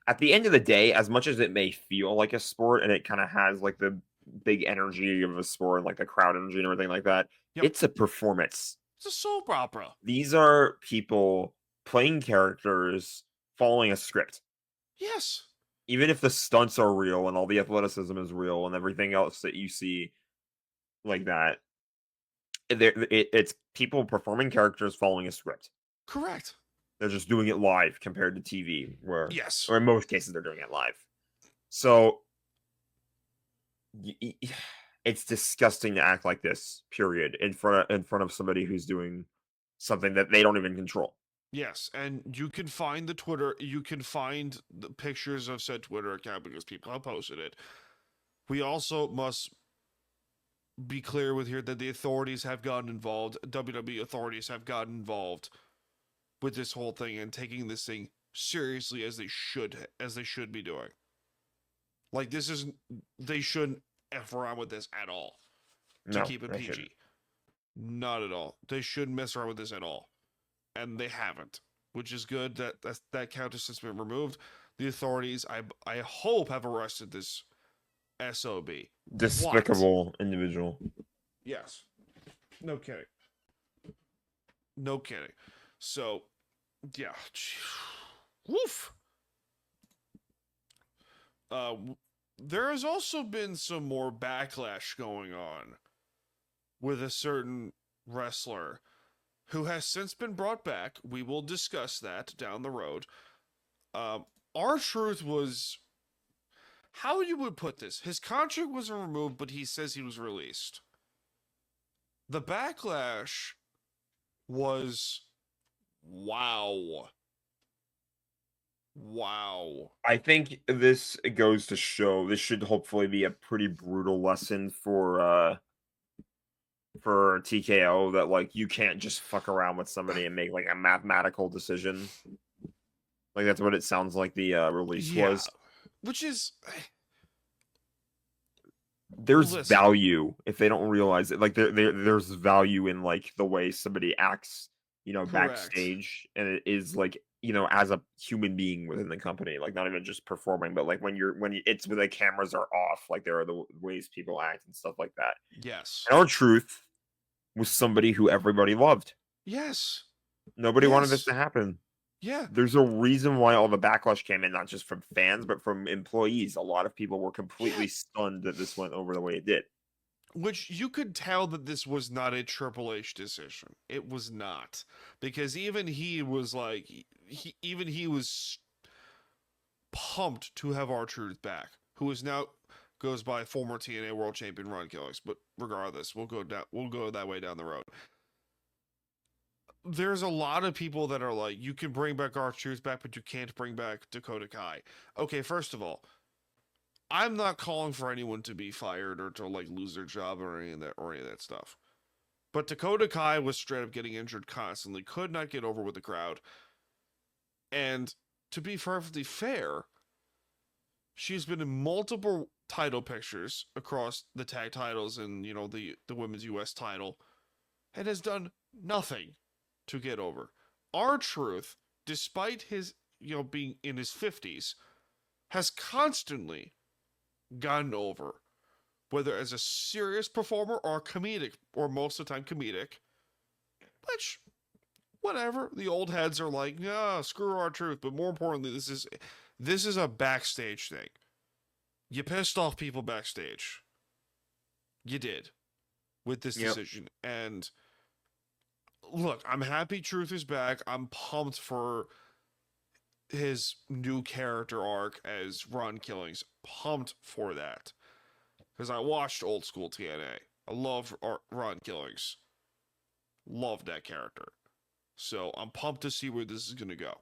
At the end of the day, as much as it may feel like a sport and it kind of has like the big energy of a sport, like the crowd energy and everything like that, Yep. it's a performance. It's a soap opera. These are people playing characters, following a script. Yes. Even if the stunts are real and all the athleticism is real and everything else that you see like that, it's people performing characters following a script. Correct. They're just doing it live compared to TV, where, Yes. or in most cases, they're doing it live. So it's disgusting to act like this. Period. In front of somebody who's doing something that they don't even control. Yes, and you can find the pictures of said Twitter account because people have posted it. We also must be clear with here that the authorities have gotten involved. WWE authorities have gotten involved with this whole thing and taking this thing seriously as they should be doing. Like they shouldn't F around with this at all. To keep it PG. Shouldn't. Not at all. They shouldn't mess around with this at all. And they haven't, which is good. That count has since been removed. The authorities, I hope, have arrested this SOB. Despicable individual. Yes. No kidding. No kidding. So, yeah. Woof. There has also been some more backlash going on with a certain wrestler who has since been brought back. We will discuss that down the road. R-Truth was, how you would put this? His contract wasn't removed, but he says he was released. The backlash was, wow. I think this goes to show, this should hopefully be a pretty brutal lesson for TKO, that like you can't just fuck around with somebody and make like a mathematical decision. Like that's what it sounds like the release was. Which is, there's listen. value if they don't realize it. Like there's value in like the way somebody acts, Correct. backstage, and it is like, as a human being within the company, like not even just performing, but like when it's when the cameras are off, like there are the ways people act and stuff like that. Yes. And R-Truth was somebody who everybody loved. Yes. Nobody wanted this Yes. to happen. Yeah. There's a reason why all the backlash came in, not just from fans, but from employees. A lot of people were completely stunned that this went over the way it did. Which you could tell that this was not a Triple H decision. It was not. Because even he was like, he was pumped to have R-Truth back, who is now goes by former TNA World Champion Ron Killings. But regardless, we'll go that way down the road. There's a lot of people that are like, you can bring back R-Truth back, but you can't bring back Dakota Kai. Okay, first of all, I'm not calling for anyone to be fired or to like lose their job or any of that stuff. But Dakota Kai was straight up getting injured constantly, could not get over with the crowd. And to be perfectly fair, she's been in multiple title pictures across the tag titles and, the women's US title, and has done nothing to get over. R-Truth, despite his, being in his 50s, has constantly gotten over, whether as a serious performer or comedic, or most of the time comedic, which, whatever, the old heads are like, yeah, screw R-Truth, but more importantly, this is a backstage thing. You pissed off people backstage. You did, with this decision, and look, I'm happy Truth is back. I'm pumped for his new character arc as Ron Killings. Pumped for that. Because I watched old school TNA. I love Ron Killings. Love that character. So I'm pumped to see where this is going to go.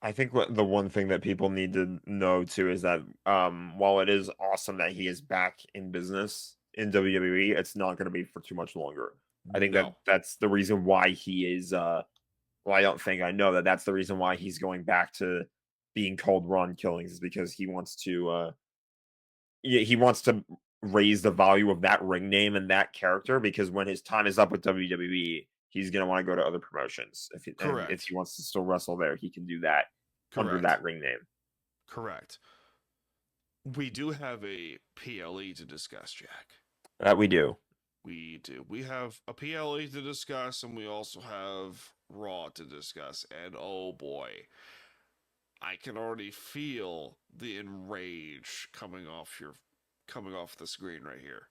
I think the one thing that people need to know too is that while it is awesome that he is back in business in WWE, it's not going to be for too much longer. I think No. that's the reason why he is. Well, I don't think I know that that's the reason why he's going back to being called Ron Killings is because he wants to. He wants to raise the value of that ring name and that character because when his time is up with WWE, he's going to want to go to other promotions. If he wants to still wrestle there, he can do that under that ring name. Correct. We do have a PLE to discuss, Jack. That we do. We do. We have a PLE to discuss, and we also have Raw to discuss. And oh boy, I can already feel the enrage coming off the screen right here.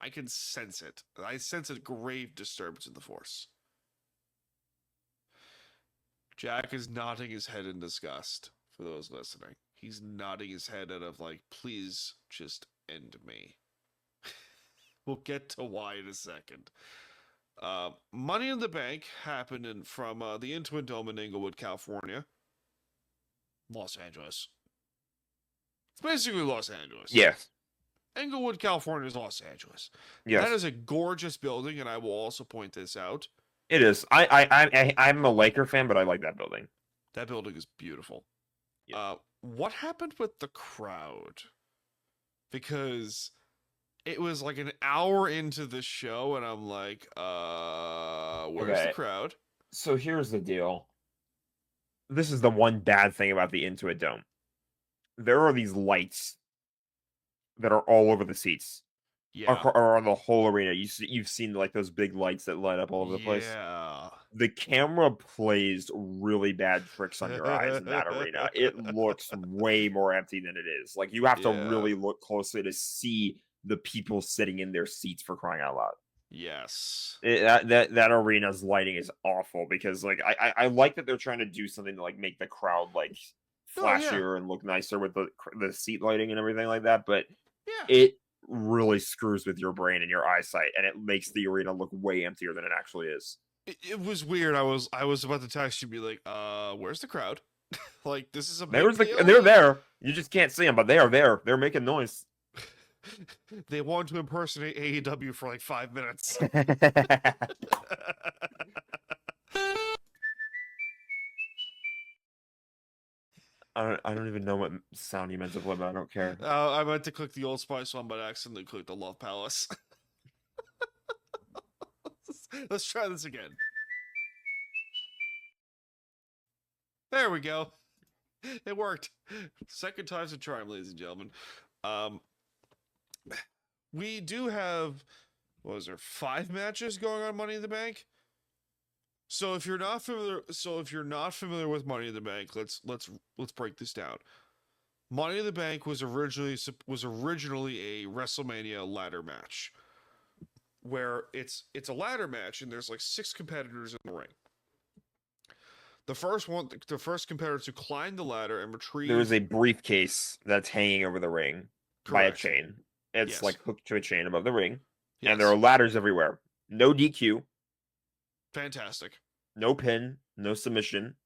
I can sense it. I sense a grave disturbance in the force. Jack is nodding his head in disgust for those listening. He's nodding his head out of like, please just end me. We'll get to why in a second. Money in the Bank happened from the Intuit Dome in Inglewood, California. Los Angeles. It's basically Los Angeles. Yes. Inglewood, California is Los Angeles. Yes. That is a gorgeous building, and I will also point this out. It is. I'm a Laker fan, but I like that building. That building is beautiful. Yeah. What happened with the crowd? Because it was like an hour into the show, and I'm like, where's the crowd? So here's the deal. This is the one bad thing about the Intuit Dome. There are these lights that are all over the seats. Yeah. Or on the whole arena. You've seen like those big lights that light up all over the place. Yeah. The camera plays really bad tricks on your eyes in that arena. It looks way more empty than it is. Like you have to really look closely to see the people sitting in their seats, for crying out loud. Yes. That arena's lighting is awful because like I like that they're trying to do something to like make the crowd like flashier and look nicer with the seat lighting and everything like that, but it really screws with your brain and your eyesight, and it makes the arena look way emptier than it actually is. It was weird. I was about to text you, be like, where's the crowd? Like, this is a big deal. They're there. You just can't see them, but they are there. They're making noise. They want to impersonate AEW for like 5 minutes. I don't even know what sound you meant to play, but I don't care. I meant to click the Old Spice one, but I accidentally clicked the Love Palace. Let's try this again. There we go. It worked. Second time's a charm, ladies and gentlemen. We do have, what was there, 5 matches going on Money in the Bank? So if you're not familiar with Money in the Bank, let's break this down. Money in the Bank was originally a WrestleMania ladder match, where it's a ladder match and there's like 6 competitors in the ring. The first competitor to climb the ladder and retrieve. There is a briefcase that's hanging over the ring by a chain. It's like hooked to a chain above the ring, and there are ladders everywhere. No DQ. Fantastic. No pin, no submission.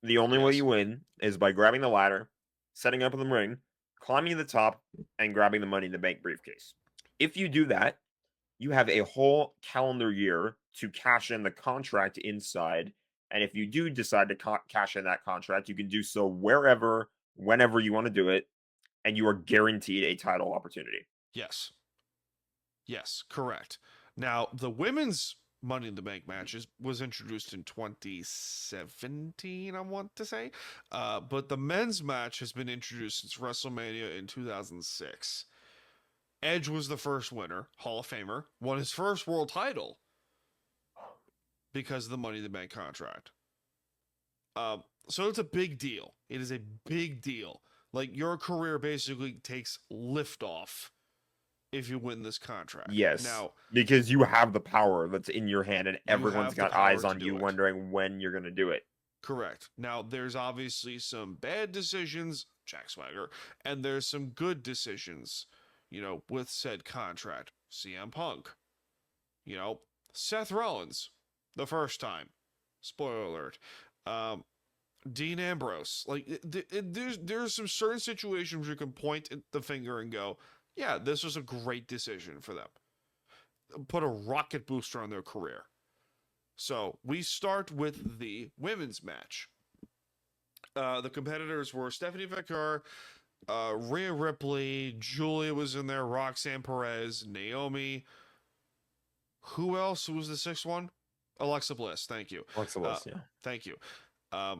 The only way you win is by grabbing the ladder, setting up in the ring, climbing to the top, and grabbing the Money in the Bank briefcase. If you do that, you have a whole calendar year to cash in the contract inside. And if you do decide to cash in that contract, you can do so wherever, whenever you want to do it, and you are guaranteed a title opportunity. Yes. Yes, correct. Now, the women's Money in the Bank matches was introduced in 2017, I want to say. But the men's match has been introduced since WrestleMania in 2006. Edge was the first winner, Hall of Famer, won his first world title because of the Money in the Bank contract. So it's a big deal. It is a big deal. Like, your career basically takes liftoff if you win this contract. Yes. Now, because you have the power that's in your hand, and everyone's got eyes on you wondering when you're going to do it. Correct. Now, there's obviously some bad decisions, Jack Swagger, and there's some good decisions, with said contract. CM Punk, Seth Rollins, the first time. Spoiler alert. Dean Ambrose. Like, there's some certain situations where you can point at the finger and go, yeah, this was a great decision for them. Put a rocket booster on their career. So we start with the women's match. The competitors were Stephanie Vaquer, Rhea Ripley, Julia was in there, Roxanne Perez, Naomi. Who else? Who was the sixth one? Alexa Bliss. Thank you. Alexa Bliss, yeah. Thank you. A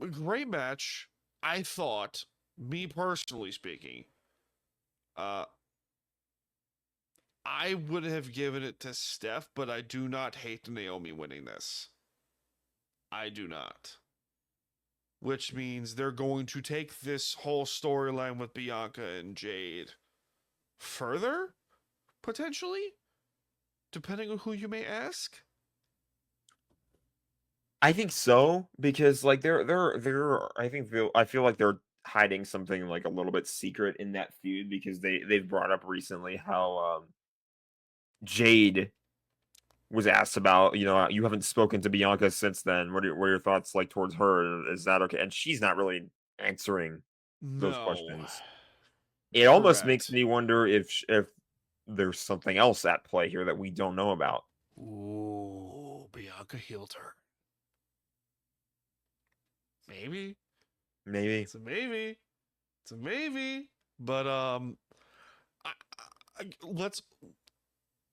great match. I thought, me personally speaking, I would have given it to Steph, but I do not hate Naomi winning this. I do not. Which means they're going to take this whole storyline with Bianca and Jade further, potentially, depending on who you may ask. I think so, because like I feel like they're hiding something like a little bit secret in that feud, because they've brought up recently how Jade was asked about, you haven't spoken to Bianca since then. What are your thoughts like towards her? Is that okay? And she's not really answering those questions. It almost makes me wonder if there's something else at play here that we don't know about. Ooh, Bianca healed her. Maybe. It's a maybe. But let's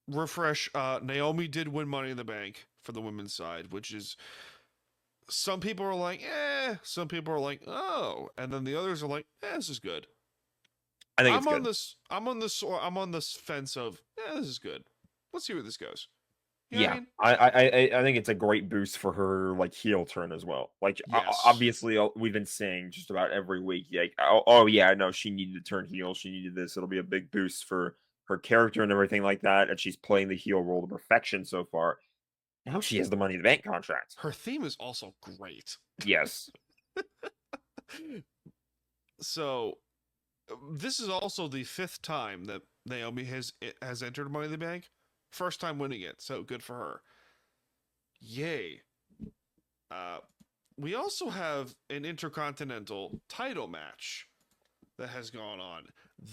refresh. Naomi did win Money in the Bank for the women's side, which is, some people are like, some people are like, oh, and then the others are like, this is good. I think I'm on this fence of, this is good. Let's see where this goes. You know Yeah, what I mean? I think it's a great boost for her like heel turn as well. Like Yes. obviously we've been saying just about every week, like oh yeah, I know she needed to turn heel, she needed this. It'll be a big boost for her character and everything like that, and she's playing the heel role to perfection so far. Now she has the Money in the Bank contract. Her theme is also great. Yes. So this is also the 5th time that Naomi has entered Money in the Bank. First time winning it, so good for her. Yay. We also have an Intercontinental title match that has gone on.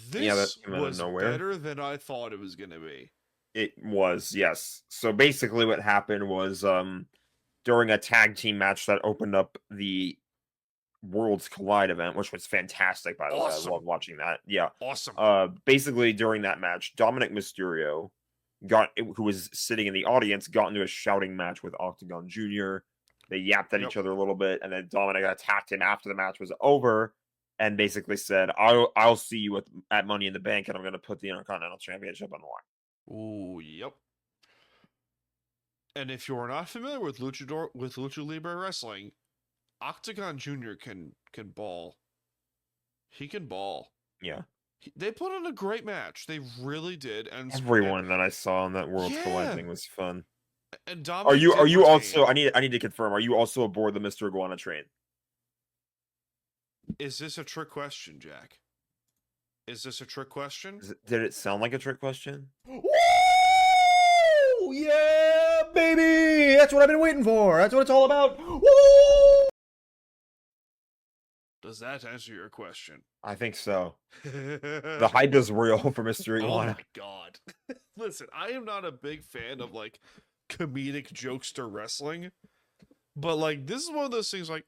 This was better than I thought it was going to be. It was, yes. So basically what happened was during a tag team match that opened up the Worlds Collide event, which was fantastic, by the way. I love watching that. Yeah. Awesome. Basically during that match, Dominic Mysterio, who was sitting in the audience, got into a shouting match with Octagon Jr. They yapped at each other a little bit, and then Dominic attacked him after the match was over, and basically said, "I'll see you at Money in the Bank, and I'm going to put the Intercontinental Championship on the line." Ooh, yep. And if you're not familiar with Lucha Libre Wrestling, Octagon Jr. can ball. He can ball. Yeah. They put on a great match. They really did. And everyone that I saw on that Worlds Collide thing was fun. And Dominic are you also? I need to confirm. Are you also aboard the Mr. Iguana train? Is this a trick question, Jack? Is this a trick question? Did it sound like a trick question? Woo! Yeah, baby! That's what I've been waiting for. That's what it's all about. Woo! Does that answer your question? I think so. The hype is real for Mr. Iguana. Oh my god. Listen, I am not a big fan of like comedic jokester wrestling, but like this is one of those things like,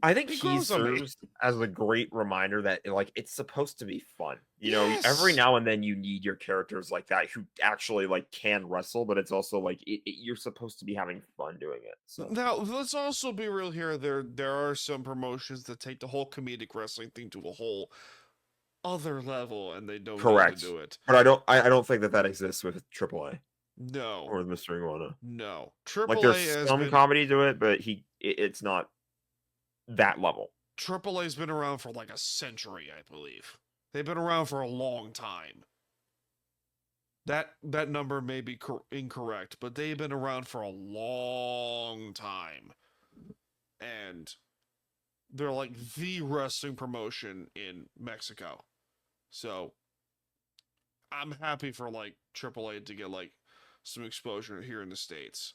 I think he serves as a great reminder that like it's supposed to be fun. You know, every now and then you need your characters like that who actually like can wrestle, but it's also like you're supposed to be having fun doing it. So now let's also be real here. There are some promotions that take the whole comedic wrestling thing to a whole other level, and they don't know how to do it. But I don't think that exists with AAA. No. Or with Mr. Iguana. No. AAA like there's some comedy to it, but it's not that level. AAA's been around for like a century, I believe. They've been around for a long time. That number may be incorrect, but they've been around for a long time, and they're like the wrestling promotion in Mexico. So I'm happy for like AAA to get like some exposure here in the States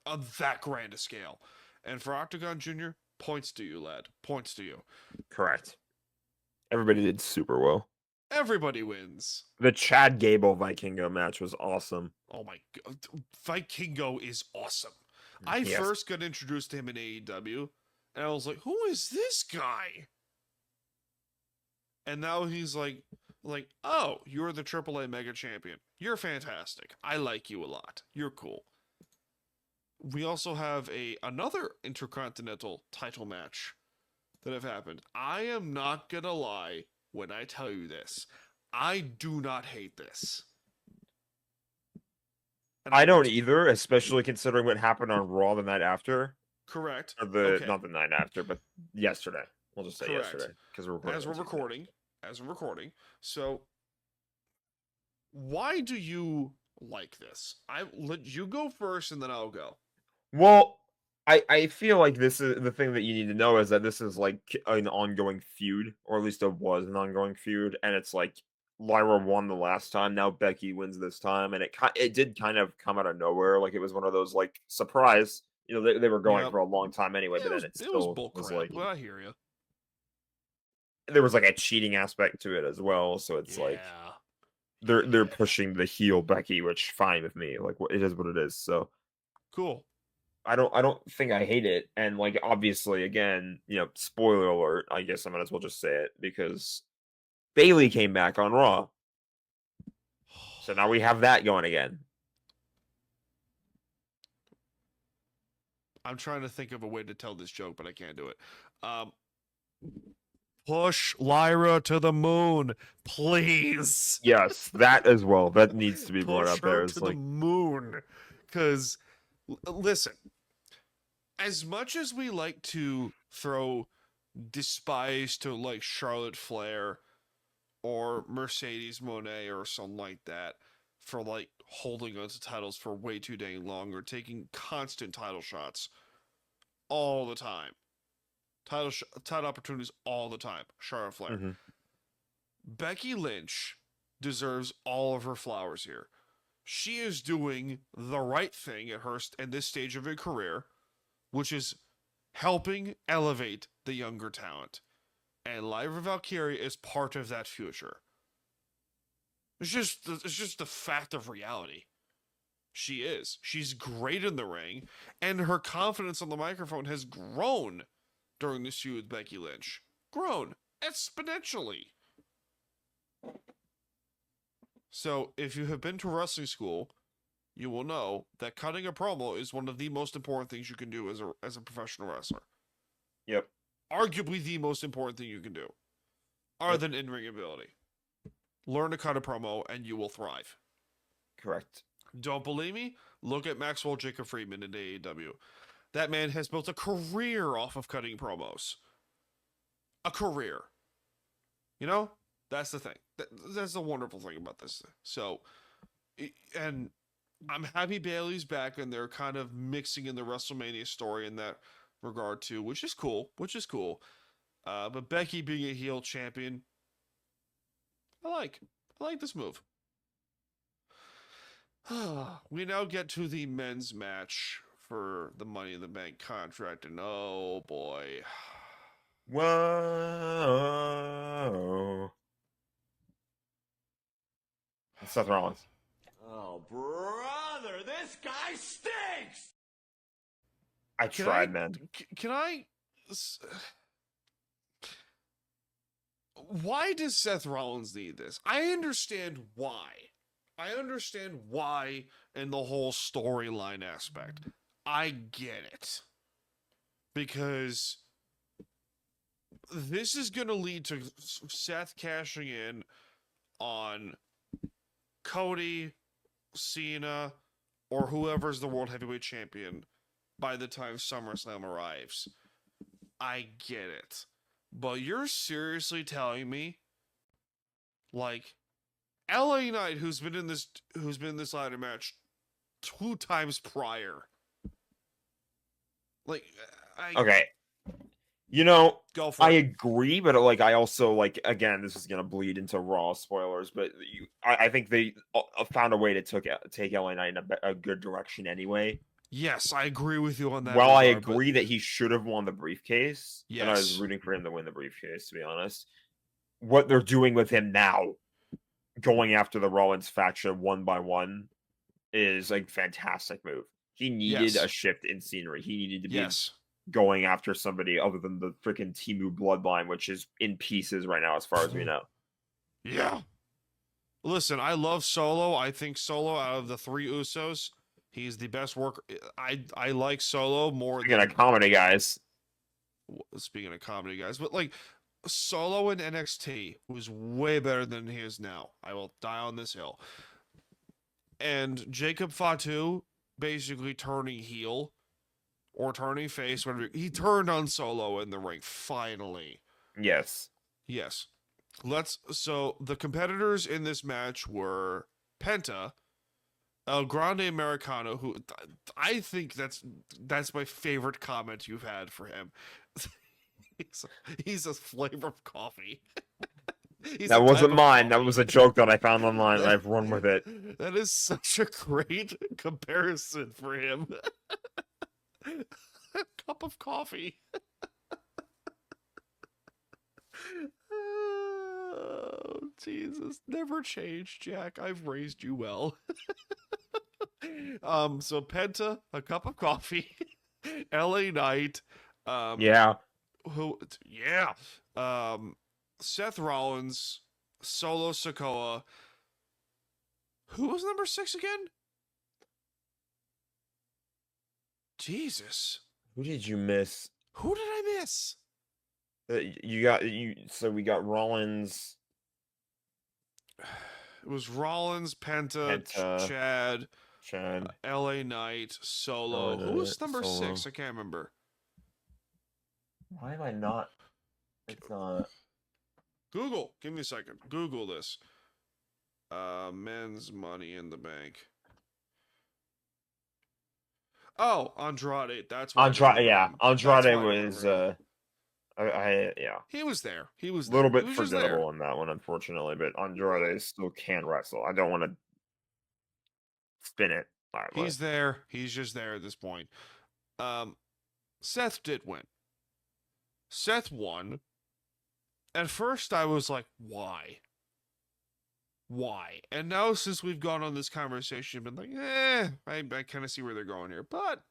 on that grand a scale. And for Octagon Jr., points to you, lad. Points to you. Correct. Everybody did super well. Everybody wins. The Chad Gable Vikingo match was awesome. Oh my god. Vikingo is awesome. I Yes. first got introduced to him in AEW, and I was like, who is this guy? And now he's like, oh, you're the AAA Mega Champion. You're fantastic. I like you a lot. You're cool. We also have another Intercontinental title match that have happened. I am not gonna lie when I tell you this. I do not hate this. And I don't either, especially considering what happened on Raw the night after. Correct. Or not the night after, but yesterday. We'll just say Correct. yesterday because we're recording. As we're recording. So, why do you like this? I let you go first, and then I'll go. Well, I feel like this is the thing that you need to know is that this is like an ongoing feud, or at least it was an ongoing feud, and it's like Lyra won the last time, now Becky wins this time, and it did kind of come out of nowhere, like it was one of those like surprise. You know, they were going for a long time anyway, but then it still was like, well, I hear you. there was like a cheating aspect to it as well, so it's like they're pushing the heel Becky, which fine with me, like it is what it is. So cool. I don't think I hate it, and like obviously, again, you know, spoiler alert. I guess I might as well just say it because Bailey came back on Raw, so now we have that going again. I'm trying to think of a way to tell this joke, but I can't do it. Push Lyra to the moon, please. Yes, that as well. That needs to be brought Push up there. her It's to like the moon, because listen, as much as we like to throw despise to like Charlotte Flair or Mercedes Moné or something like that for like holding onto titles for way too dang long or taking constant title shots all the time. Title opportunities all the time. Charlotte Flair. Mm-hmm. Becky Lynch deserves all of her flowers here. She is doing the right thing at this stage of her career, which is helping elevate the younger talent. And Lyra Valkyria is part of that future. It's just the fact of reality. She is. She's great in the ring, and her confidence on the microphone has grown during this feud with Becky Lynch. Grown exponentially. So, if you have been to wrestling school, you will know that cutting a promo is one of the most important things you can do as a professional wrestler. Yep. Arguably the most important thing you can do, other than in-ring ability. Learn to cut a promo, and you will thrive. Correct. Don't believe me? Look at Maxwell Jacob Friedman in AEW. That man has built a career off of cutting promos. A career. You know? That's the thing. That's the wonderful thing about this. So, and I'm happy Bayley's back, and they're kind of mixing in the WrestleMania story in that regard too, which is cool. But Becky being a heel champion, I like this move. We now get to the men's match for the Money in the Bank contract, and oh boy. Whoa. Seth Rollins. Oh, brother, this guy stinks! I tried, man. Can I... Why does Seth Rollins need this? I understand why. In the whole storyline aspect. I get it. Because this is going to lead to Seth cashing in on Cody, Cena, or whoever's the World Heavyweight Champion by the time SummerSlam arrives. I get it. But you're seriously telling me, like, LA Knight, who's been in this ladder match 2 times prior. Like, Okay. You know, go for I it. agree, but like I also like again, this is gonna bleed into Raw spoilers, but I think they found a way to take LA Knight in a good direction anyway. Yes, I agree with you on that. While I regard, but- agree that he should have won the briefcase, and I was Yes. rooting for him to win the briefcase, to be honest. What they're doing with him now, going after the Rollins faction one by one, is a fantastic move. He needed Yes. a shift in scenery. He needed to be Yes. going after somebody other than the freaking Timu bloodline, which is in pieces right now, as far as we know. Yeah. Listen, I love Solo. I think Solo, out of the 3 Usos, he's the best worker. I like Solo more Speaking than of comedy, guys, speaking of comedy, guys, but like Solo in NXT was way better than he is now. I will die on this hill. And Jacob Fatu basically turning heel or turning face, whatever. He turned on Solo in the ring finally. yes, Yes. So the competitors in this match were Penta, El Grande Americano, who I think that's my favorite comment you've had for him. he's a flavor of coffee. He's a that type wasn't of mine. That coffee. was a joke that I found online, and I've run with it. That is such a great comparison for him. A cup of coffee. Oh, Jesus. Never change, Jack. I've raised you well. So Penta, a cup of coffee. LA Knight. Yeah, Seth Rollins, Solo Sikoa. Who was number 6 again? Jesus. who did you miss? Who did I miss? So we got Rollins. It was Rollins, Penta, Penta. Chad, LA Knight, Solo. Who was number 6? I can't remember. Why am I not? It's not. Google. Give me a second. Google this. Men's Money in the Bank. Oh, Andrade. That's what Andrade. Yeah, Andrade That's why I was. remember. Yeah. He was there. He was A little there. bit He was just there. forgettable in that one, unfortunately, but Andrade still can wrestle. I don't want to spin it. He's there. He's just there at this point. Seth did win. Seth won. At first, I was like, why? Why? And now, since we've gone on this conversation, I've been like, I kind of see where they're going here. But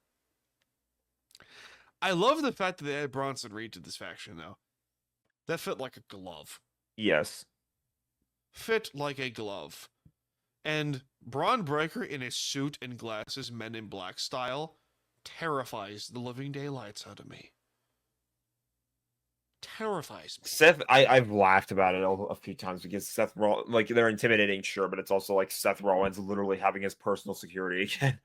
I love the fact that they had Bronson Reed to this faction, though. That fit like a glove. Yes. Fit like a glove. And Braun Breaker in a suit and glasses, Men in Black style, terrifies the living daylights out of me. Terrifies me. Seth, I've laughed about it a few times because Seth Rollins, like, they're intimidating, sure, but it's also like Seth Rollins literally having his personal security again.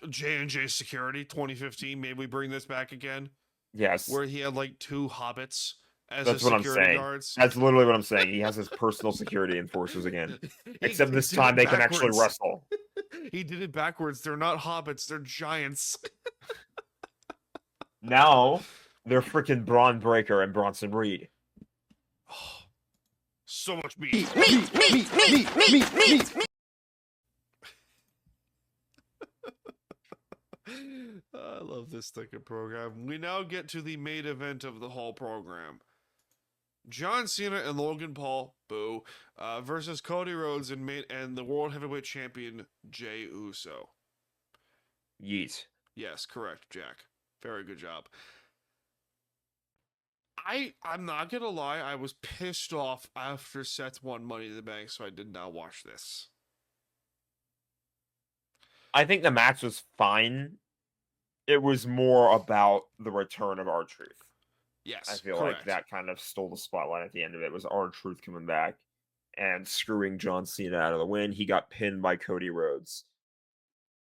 J&J Security 2015, maybe we bring this back again? Yes. Where he had like 2 hobbits as That's his what I'm security saying. guards. That's literally what I'm saying. He has his personal security enforcers again. Except this did time it they can actually backwards. wrestle. He did it backwards. They're not hobbits, they're giants. Now they're freaking Braun Breaker and Bronson Reed. So much meat. I love this fucking program. We now get to the main event of the whole program. John Cena and Logan Paul, boo, versus Cody Rhodes and the World Heavyweight Champion Jey Uso. Yeet. Yes, correct, Jack. Very good job. I'm not gonna lie, I was pissed off after Seth won Money in the Bank, so I did not watch this. I think the match was fine. It was more about the return of R-Truth. Yes, I feel correct. like that kind of stole the spotlight at the end of it. Was R-Truth coming back and screwing John Cena out of the win. He got pinned by Cody Rhodes.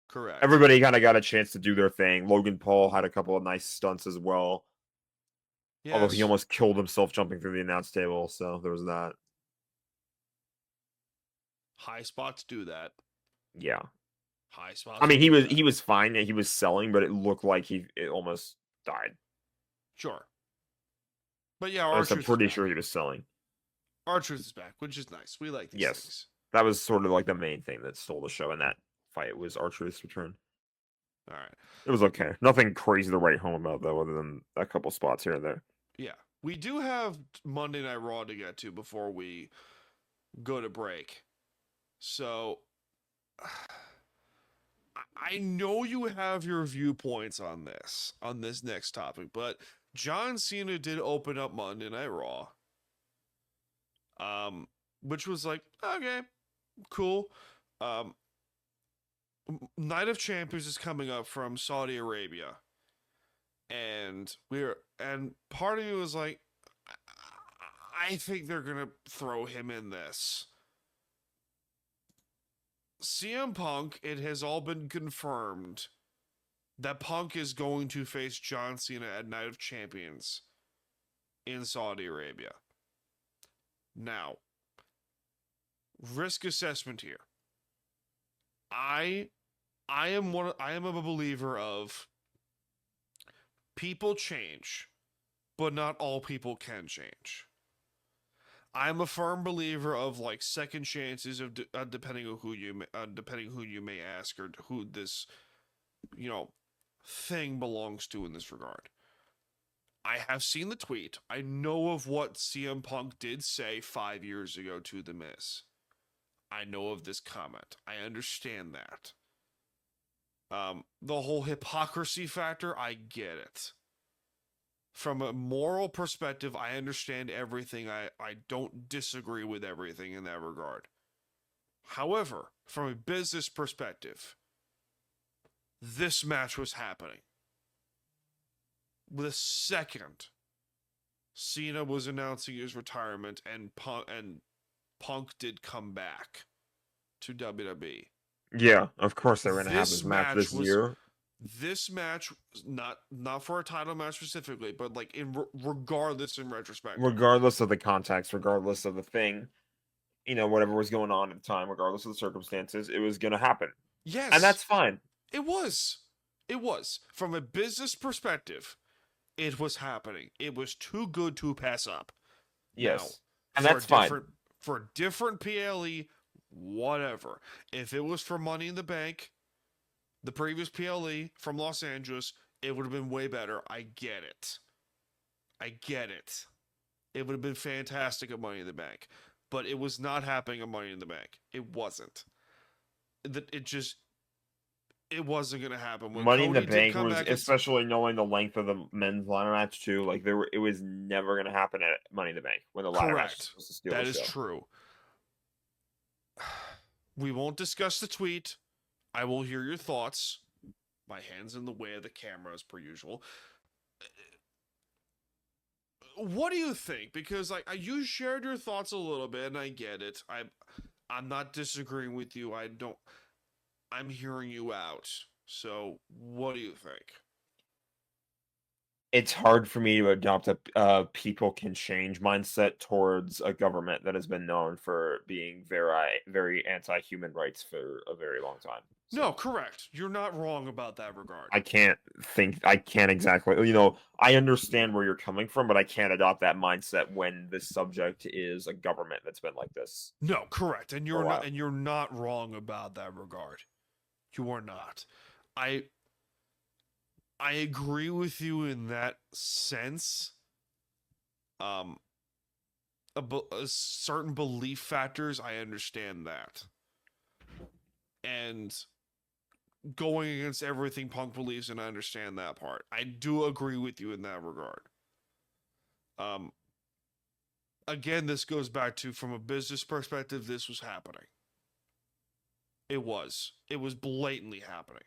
Correct. Everybody kind of got a chance to do their thing. Logan Paul had a couple of nice stunts as well. Yes. Although he almost killed himself jumping through the announce table, so there was that. High spots do that. Yeah. High spots. I mean, will do that. he was fine. He was selling, but it looked like it almost died. Sure. But yeah, I'm R-Truth pretty is back. sure he was selling. R-Truth is back, which is nice. We like these Yes. things. That was sort of like the main thing that stole the show in that fight was R-Truth's return. All right. It was okay. Nothing crazy to write home about, though, other than a couple spots here and there. Yeah. We do have Monday Night Raw to get to before we go to break. So, I know you have your viewpoints on this next topic, but John Cena did open up Monday Night Raw. Which was like, okay, cool. Night of Champions is coming up from Saudi Arabia. And part of me was like, I think they're gonna throw him in this. CM Punk, it has all been confirmed that Punk is going to face John Cena at Night of Champions in Saudi Arabia. Now, risk assessment here. I am a believer of people change, but not all people can change. I'm a firm believer of like second chances of depending on who you may ask or who this thing belongs to in this regard. I have seen the tweet. I know of what CM Punk did say 5 years ago to The Miz. I know of this comment. I understand that. The whole hypocrisy factor, I get it. From a moral perspective, I understand everything. I don't disagree with everything in that regard. However, from a business perspective, this match was happening. The second Cena was announcing his retirement and Punk did come back to WWE. Yeah, of course they're going to have This this match match this year. This match, not for a title match specifically, but like regardless in retrospect. Regardless of the context, regardless of the thing, whatever was going on at the time, regardless of the circumstances, it was going to happen. Yes. And that's fine. It was. From a business perspective, it was happening. It was too good to pass up. Yes. Now, and that's fine. For a different PLE, whatever. If it was for Money in the Bank, the previous PLE from Los Angeles, it would have been way better. I get it. It would have been fantastic at Money in the Bank. But it was not happening at Money in the Bank. It wasn't. It wasn't going to happen. When Money in Cody the Bank come was, back especially knowing the length of the men's ladder match too. Like it was never going to happen at Money in the Bank when the ladder match was supposed to steal that the is show. true. We won't discuss the tweet. I will hear your thoughts. My hand's in the way of the camera as per usual. What do you think? Because you shared your thoughts a little bit, and I get it. I'm not disagreeing with you. I'm hearing you out. So, what do you think? It's hard for me to adopt a people can change mindset towards a government that has been known for being very, very anti-human rights for a very long time. So No, correct. You're not wrong about that regard. I can't exactly, I understand where you're coming from, but I can't adopt that mindset when the subject is a government that's been like this. No, correct. And you're not wrong about that regard. You are not. I agree with you in that sense. Certain belief factors, I understand that. And going against everything Punk believes in, I understand that part. I do agree with you in that regard. Again, this goes back to, from a business perspective, this was happening. It was blatantly happening.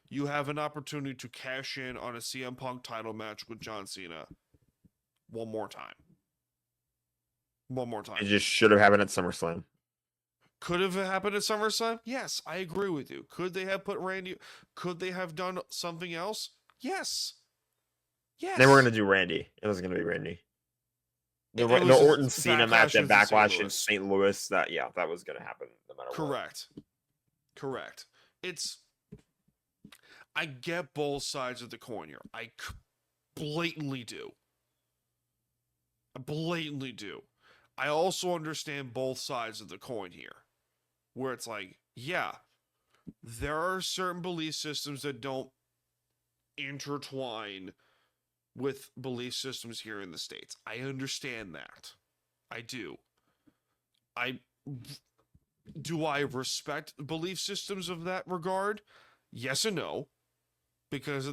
You have an opportunity to cash in on a CM Punk title match with John Cena one more time. It just should have happened at SummerSlam. Could have happened at SummerSlam? Yes, I agree with you. Could they have put Randy? Could they have done something else? Yes. Yes. They were going to do Randy. It wasn't going to be Randy. The It was Orton Cena match at Backlash in St. Backlash in Louis. St. Louis. That was going to happen no matter what. Correct. I get both sides of the coin here. I blatantly do. I also understand both sides of the coin here, where it's like, yeah, there are certain belief systems that don't intertwine with belief systems here in the States. I understand that. I do. Do I respect belief systems of that regard? Yes and no. Because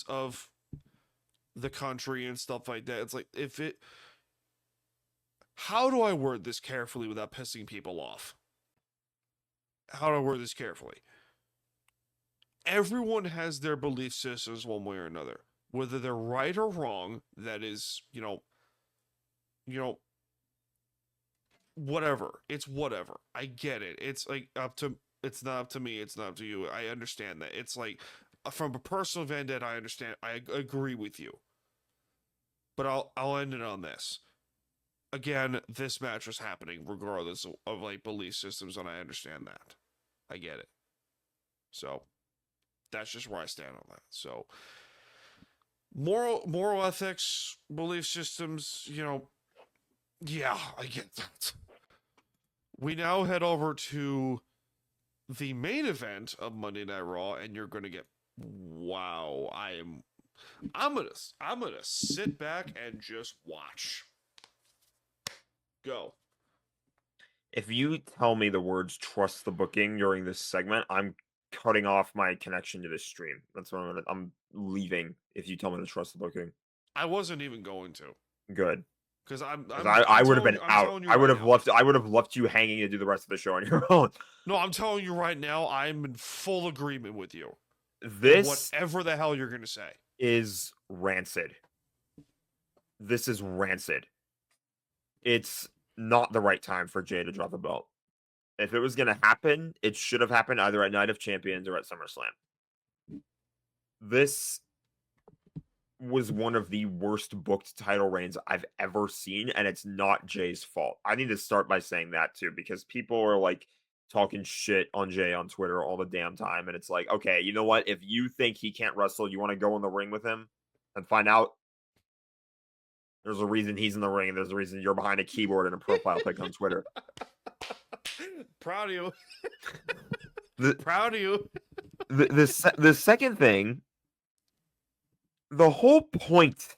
of the country and stuff like that. It's like, how do I word this carefully without pissing people off? How do I word this carefully? Everyone has their belief systems one way or another. Whether they're right or wrong, that is, whatever. It's whatever. I get it. It's like it's not up to me. It's not up to you. I understand that. It's like, from a personal vendetta, I understand. I agree with you. But I'll end it on this. Again, this match was happening regardless of like belief systems, and I understand that. I get it. So that's just where I stand on that. So moral ethics, belief systems, yeah, I get that. We now head over to the main event of Monday Night Raw, and you're gonna get I'm gonna sit back and just watch. Go. If you tell me the words "trust the booking" during this segment, I'm cutting off my connection to this stream. That's what I'm leaving. If you tell me to trust the booking, I wasn't even going to. Good. Because I would have been out. I would have left you hanging to do the rest of the show on your own. No, I'm telling you right now, I'm in full agreement with you. This whatever the hell you're gonna say is rancid. This is rancid. It's not the right time for Jay to drop the belt. If it was gonna happen, it should have happened either at Night of Champions or at SummerSlam. This was one of the worst booked title reigns I've ever seen, and it's not Jay's fault. I need to start by saying that too, because people are like talking shit on Jay on Twitter all the damn time, and it's like, okay, you know what? If you think he can't wrestle, you want to go in the ring with him and find out. There's a reason he's in the ring, and there's a reason you're behind a keyboard and a profile pic on Twitter. Proud of you. Proud of you. The second thing, the whole point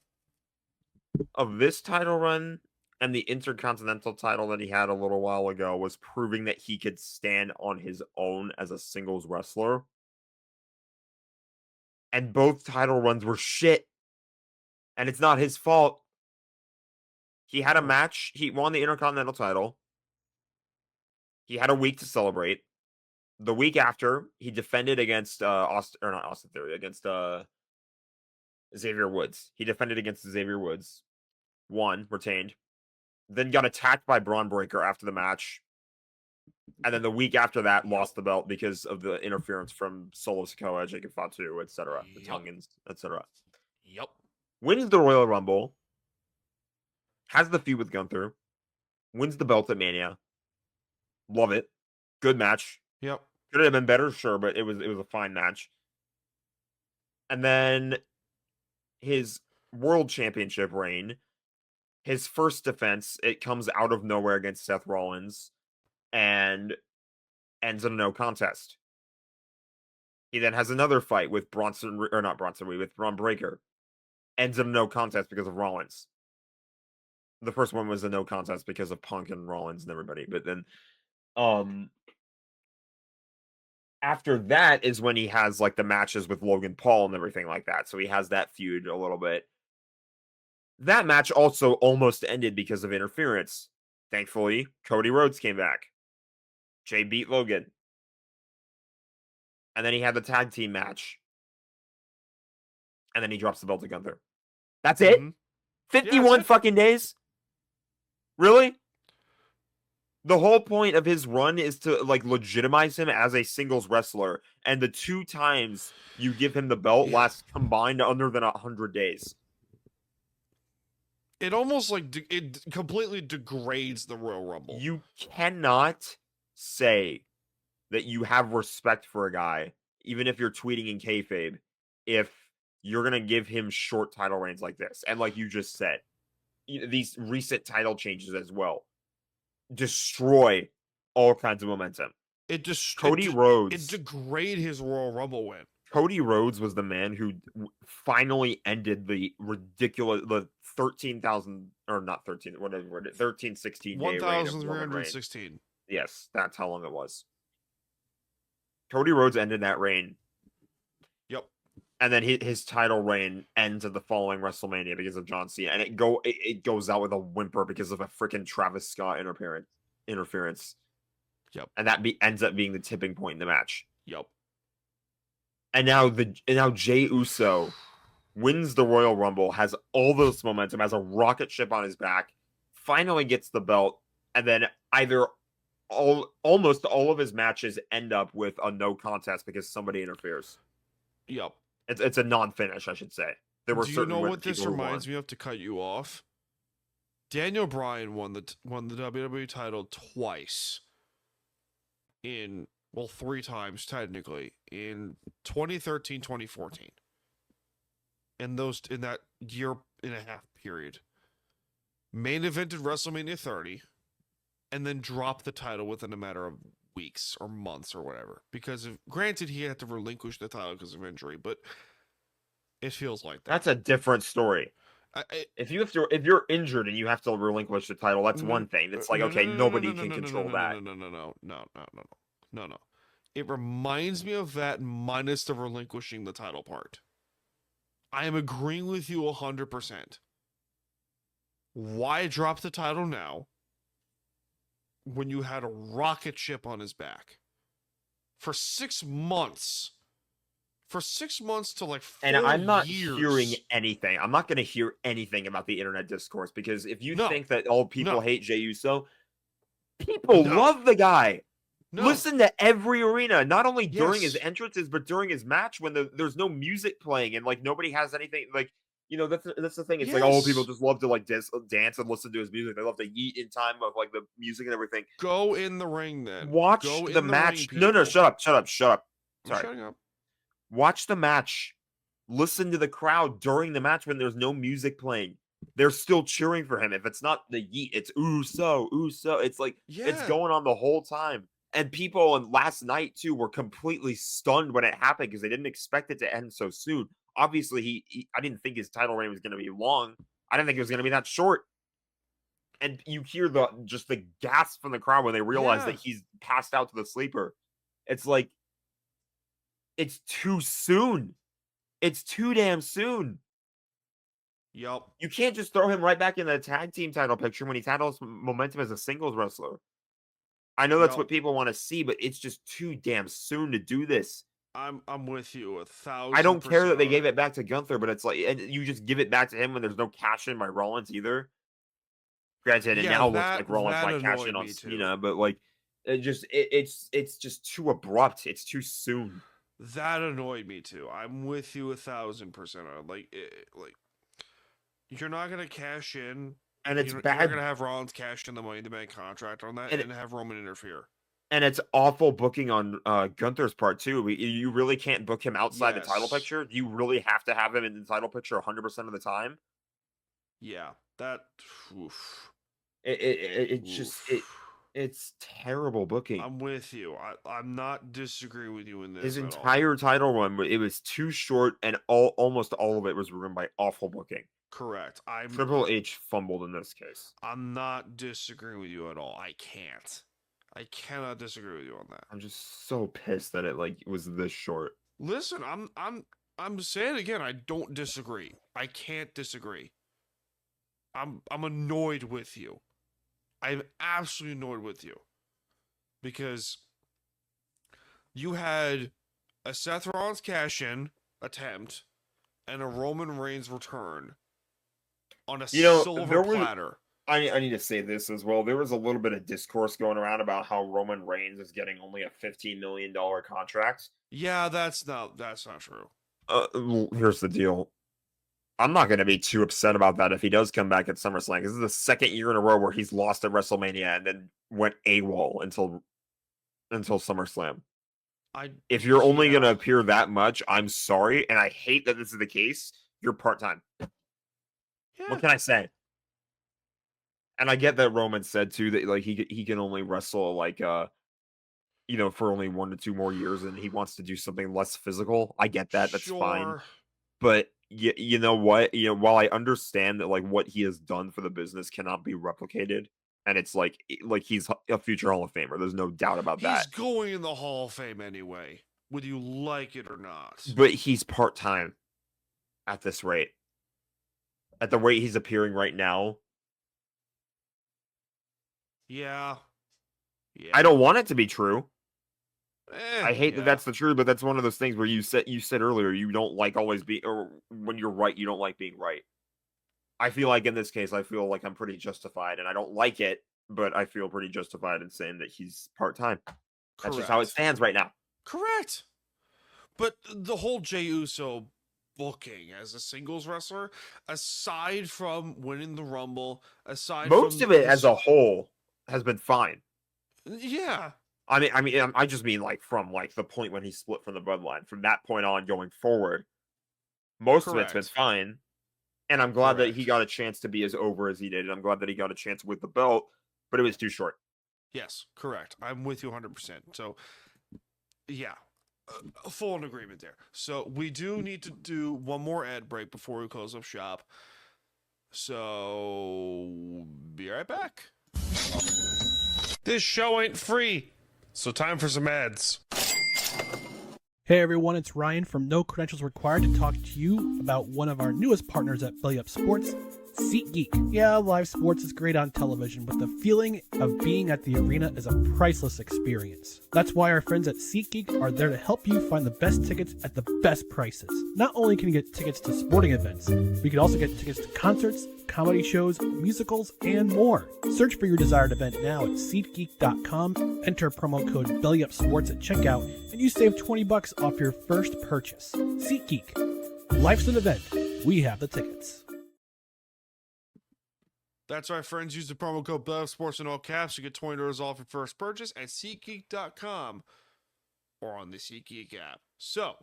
of this title run and the Intercontinental title that he had a little while ago was proving that he could stand on his own as a singles wrestler. And both title runs were shit. And it's not his fault. He had a match. He won the Intercontinental title. He had a week to celebrate. The week after, he defended against against Xavier Woods. He defended against Xavier Woods. Won, retained. Then got attacked by Braun Breaker after the match. And then the week after that, lost the belt because of the interference from Solo Sikoa, Jacob Fatu, etc. The Tongans, etc. Yep. Wins the Royal Rumble. Has the feud with Gunther. Wins the belt at Mania. Love it. Good match. Yep. Could have been better, sure, but it was a fine match. And then his World Championship reign, his first defense, it comes out of nowhere against Seth Rollins and ends in a no contest. He then has another fight with with Braun Breaker. Ends in a no contest because of Rollins. The first one was a no contest because of Punk and Rollins and everybody. But then after that is when he has like the matches with Logan Paul and everything like that. So he has that feud a little bit. That match also almost ended because of interference. Thankfully, Cody Rhodes came back. Jay beat Logan. And then he had the tag team match. And then he drops the belt to Gunther. That's it? 51 fucking days? Really? The whole point of his run is to like legitimize him as a singles wrestler, and the 2 times you give him the belt last combined under than 100 days. It almost like it completely degrades the Royal Rumble. You cannot say that you have respect for a guy, even if you're tweeting in kayfabe, if you're going to give him short title reigns like this. And like you just said, these recent title changes as well destroy all kinds of momentum. Cody Rhodes. It degrade his Royal Rumble win. Cody Rhodes was the man who finally ended the ridiculous, the 13,000, or not 13, whatever it is, 1316 day reign of Roman Reigns. 1,316. Yes, that's how long it was. Cody Rhodes ended that reign. Yep. And then his title reign ends at the following WrestleMania because of John Cena. And it goes out with a whimper because of a freaking Travis Scott interference. Yep. And that ends up being the tipping point in the match. Yep. And now Jey Uso wins the Royal Rumble, has all this momentum, has a rocket ship on his back, finally gets the belt, and then almost all of his matches end up with a no contest because somebody interferes. Yep. It's a non-finish, I should say. There were Do you certain know what this people who reminds me of, to cut you off? Daniel Bryan won the WWE title twice in, well, 3 times technically, in 2013, 2014. In that year and a half period. Main evented WrestleMania 30, and then dropped the title within a matter of weeks or months or whatever. Because granted, he had to relinquish the title because of injury, but it feels like that. That's a different story. If you're injured and you have to relinquish the title, that's one thing. It's like, okay, nobody can control that. No. It reminds me of that minus the relinquishing the title part. I am agreeing with you 100%. Why drop the title now when you had a rocket ship on his back for 6 months? For 6 months to like 4 years. And I'm not hearing anything. I'm not going to hear anything about the internet discourse, because if you think that all people hate Jey Uso, people love the guy. Listen to every arena, not only during his entrances, but during his match when there's no music playing and like nobody has anything. Like, you know, that's the thing. It's like, oh, people just love to like dance and listen to his music. They love to eat in time of like the music and everything. Go in the ring then. Watch the match. No, shut up. Sorry. I'm shutting up. Watch the match. Listen to the crowd during the match when there's no music playing. They're still cheering for him. If it's not the yeet, it's Uso. It's like, it's going on the whole time. And people, and last night too, were completely stunned when it happened because they didn't expect it to end so soon. Obviously, I didn't think his title reign was going to be long. I didn't think it was going to be that short. And you hear the gasp from the crowd when they realize that he's passed out to the sleeper. It's like, it's too soon. It's too damn soon. Yep. You can't just throw him right back in the tag team title picture when he's had all this momentum as a singles wrestler. I know that's what people want to see, but it's just too damn soon to do this. I'm with you 1,000%. I don't care that they gave it back to Gunther, but it's like, and you just give it back to him when there's no cash in by Rollins either. Granted, it now looks like Rollins might cash in on Cena, but like, it's just too abrupt. It's too soon. That annoyed me too. I'm with you 1,000%. Like, you're not gonna cash in. And it's bad. You're going to have Rollins cash in the Money in the Bank contract on that and have Roman interfere. And it's awful booking on Gunther's part, too. You really can't book him outside the title picture. Do you really have to have him in the title picture 100% of the time? Yeah. That... Oof. It's terrible booking. I'm with you. I'm not disagreeing with you in this. His entire title run, it was too short, and almost all of it was ruined by awful booking. Correct. Triple H fumbled in this case. I'm not disagreeing with you at all. I cannot disagree with you on that. I'm just so pissed that it was this short. Listen, I'm saying again, I don't disagree. I can't disagree. I'm annoyed with you. I'm absolutely annoyed with you. Because you had a Seth Rollins cash-in attempt and a Roman Reigns return on a silver platter. I need to say this as well. There was a little bit of discourse going around about how Roman Reigns is getting only a $15 million contract. Yeah, that's not true. Here's the deal. I'm not going to be too upset about that if he does come back at SummerSlam. This is the second year in a row where he's lost at WrestleMania and then went AWOL until until SummerSlam. I If you're only yeah. going to appear that much, I'm sorry, and I hate that this is the case. You're part-time. Yeah. What can I say? And I get that Roman said too that like he can only wrestle like for only 1 to 2 more years, and he wants to do something less physical. I get that. That's fine. Sure. But you know what? While I understand that like what he has done for the business cannot be replicated, and it's like he's a future Hall of Famer. There's no doubt about He's that. going in the Hall of Fame anyway, whether you like it or not. But he's part-time at this rate. At the rate he's appearing right now. Yeah. Yeah. I don't want it to be true. I hate yeah. that that's the truth, but that's one of those things where you said earlier you don't like always being, or when you're right, you don't like being right. I feel like in this case, I feel like I'm pretty justified, and I don't like it, but I feel pretty justified in saying that he's part-time. That's just how it Correct. stands right now. Correct. But the whole Jey Uso booking as a singles wrestler, aside from winning the Rumble, aside Most from of it as a whole has been fine. yeah. I just mean like from like the point when he split from the bloodline. From that point on going forward, most of it's been Correct. fine. And I'm glad that he Correct. got a chance to be as over as he did. And I'm glad that he got a chance with the belt, but it was too short. Yes, correct. I'm with you 100%. So, yeah, full in agreement there. So we do need to do one more ad break before we close up shop. So, be right back. This show ain't free, so time for some ads. Hey everyone, it's Ryan from No Credentials Required to talk to you about one of our newest partners at Belly Up Sports, SeatGeek. Yeah, live sports is great on television, but the feeling of being at the arena is a priceless experience. That's why our friends at SeatGeek are there to help you find the best tickets at the best prices. Not only can you get tickets to sporting events, but you can also get tickets to concerts, comedy shows, musicals, and more. Search for your desired event now at SeatGeek.com, enter promo code BellyUpSports at checkout, and you save $20 off your first purchase. SeatGeek. Life's an event. We have the tickets. That's right, friends. Use the promo code BellyUpSports in all caps to get $20 off your first purchase at SeatGeek.com or on the SeatGeek app. So,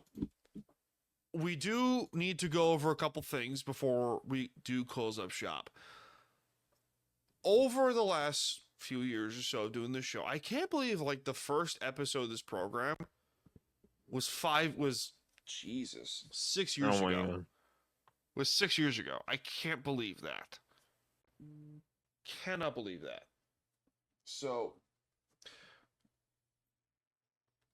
we do need to go over a couple things before we do close up shop. Over the last few years or so doing this show, I can't believe like the first episode of this program was 6 years Oh my ago. God. Was 6 years ago. I can't believe that. Cannot believe that. So,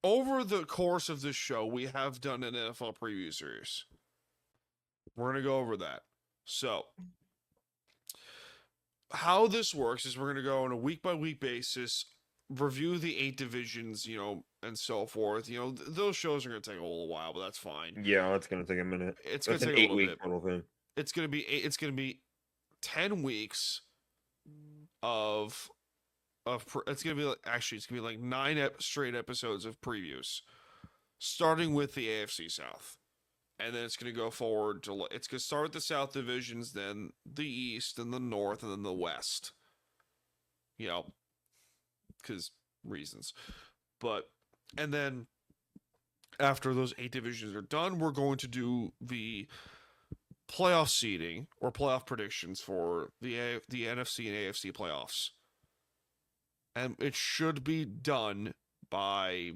over the course of this show, we have done an NFL preview series. We're going to go over that. So, how this works is we're going to go on a week-by-week basis, review the 8 divisions, and so forth. Those shows are going to take a little while, but that's fine. Yeah, that's gonna take a minute. It's going That's to an take a little 8-week bit. total thing. It's going to be 10 weeks of it's going to be like 9 straight episodes of previews, starting with the AFC South. And then it's going to go forward to, it's going to start with the South divisions, then the East, and the North, and then the West. Because reasons. And then after those 8 divisions are done, we're going to do the playoff seeding or playoff predictions for the NFC and AFC playoffs. And it should be done by,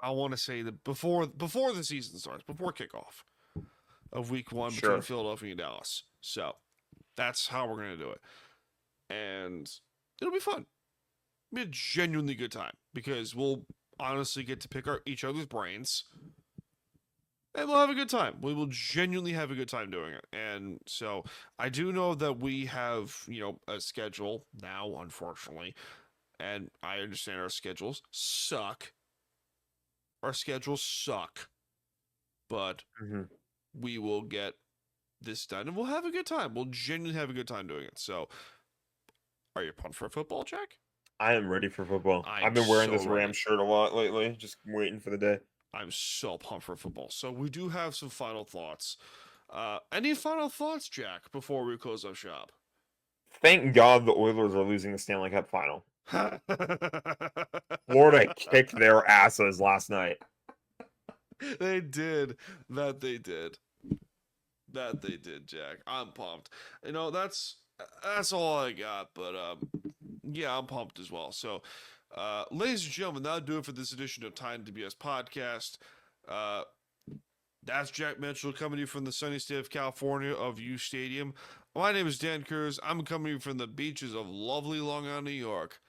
I want to say that before the season starts, before kickoff of week 1 between Philadelphia and Dallas. So that's how we're going to do it. And it'll be fun. It'll be a genuinely good time because we'll honestly get to pick each other's brains. And we'll have a good time. We will genuinely have a good time doing it. And so I do know that we have, a schedule now, unfortunately. And I understand our schedules suck. Our schedules suck. But we will get this done and we'll have a good time. We'll genuinely have a good time doing it. So, are you pumped for football, Jack? I am ready for football. I'm I've been wearing so this ready. Ram shirt a lot lately, just waiting for the day. I'm so pumped for football. So we do have some final thoughts. Any final thoughts, Jack, before we close up shop? Thank God the Oilers are losing the Stanley Cup final. Florida kicked their asses last night. They did. That they did. That they did, Jack. I'm pumped. You know, that's all I got, but yeah, I'm pumped as well. So, ladies and gentlemen, that'll do it for this edition of Time to BS podcast. That's Jack Mitchell coming to you from the sunny state of California of U Stadium. My name is Dan Cruz. I'm coming to you from the beaches of lovely Long Island, New York.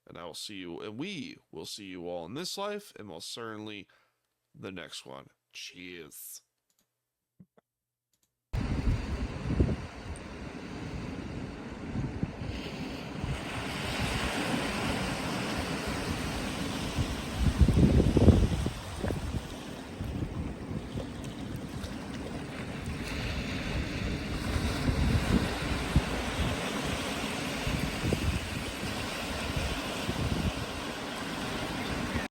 And I will see you, and we will see you all in this life, and most certainly the next one. Cheers.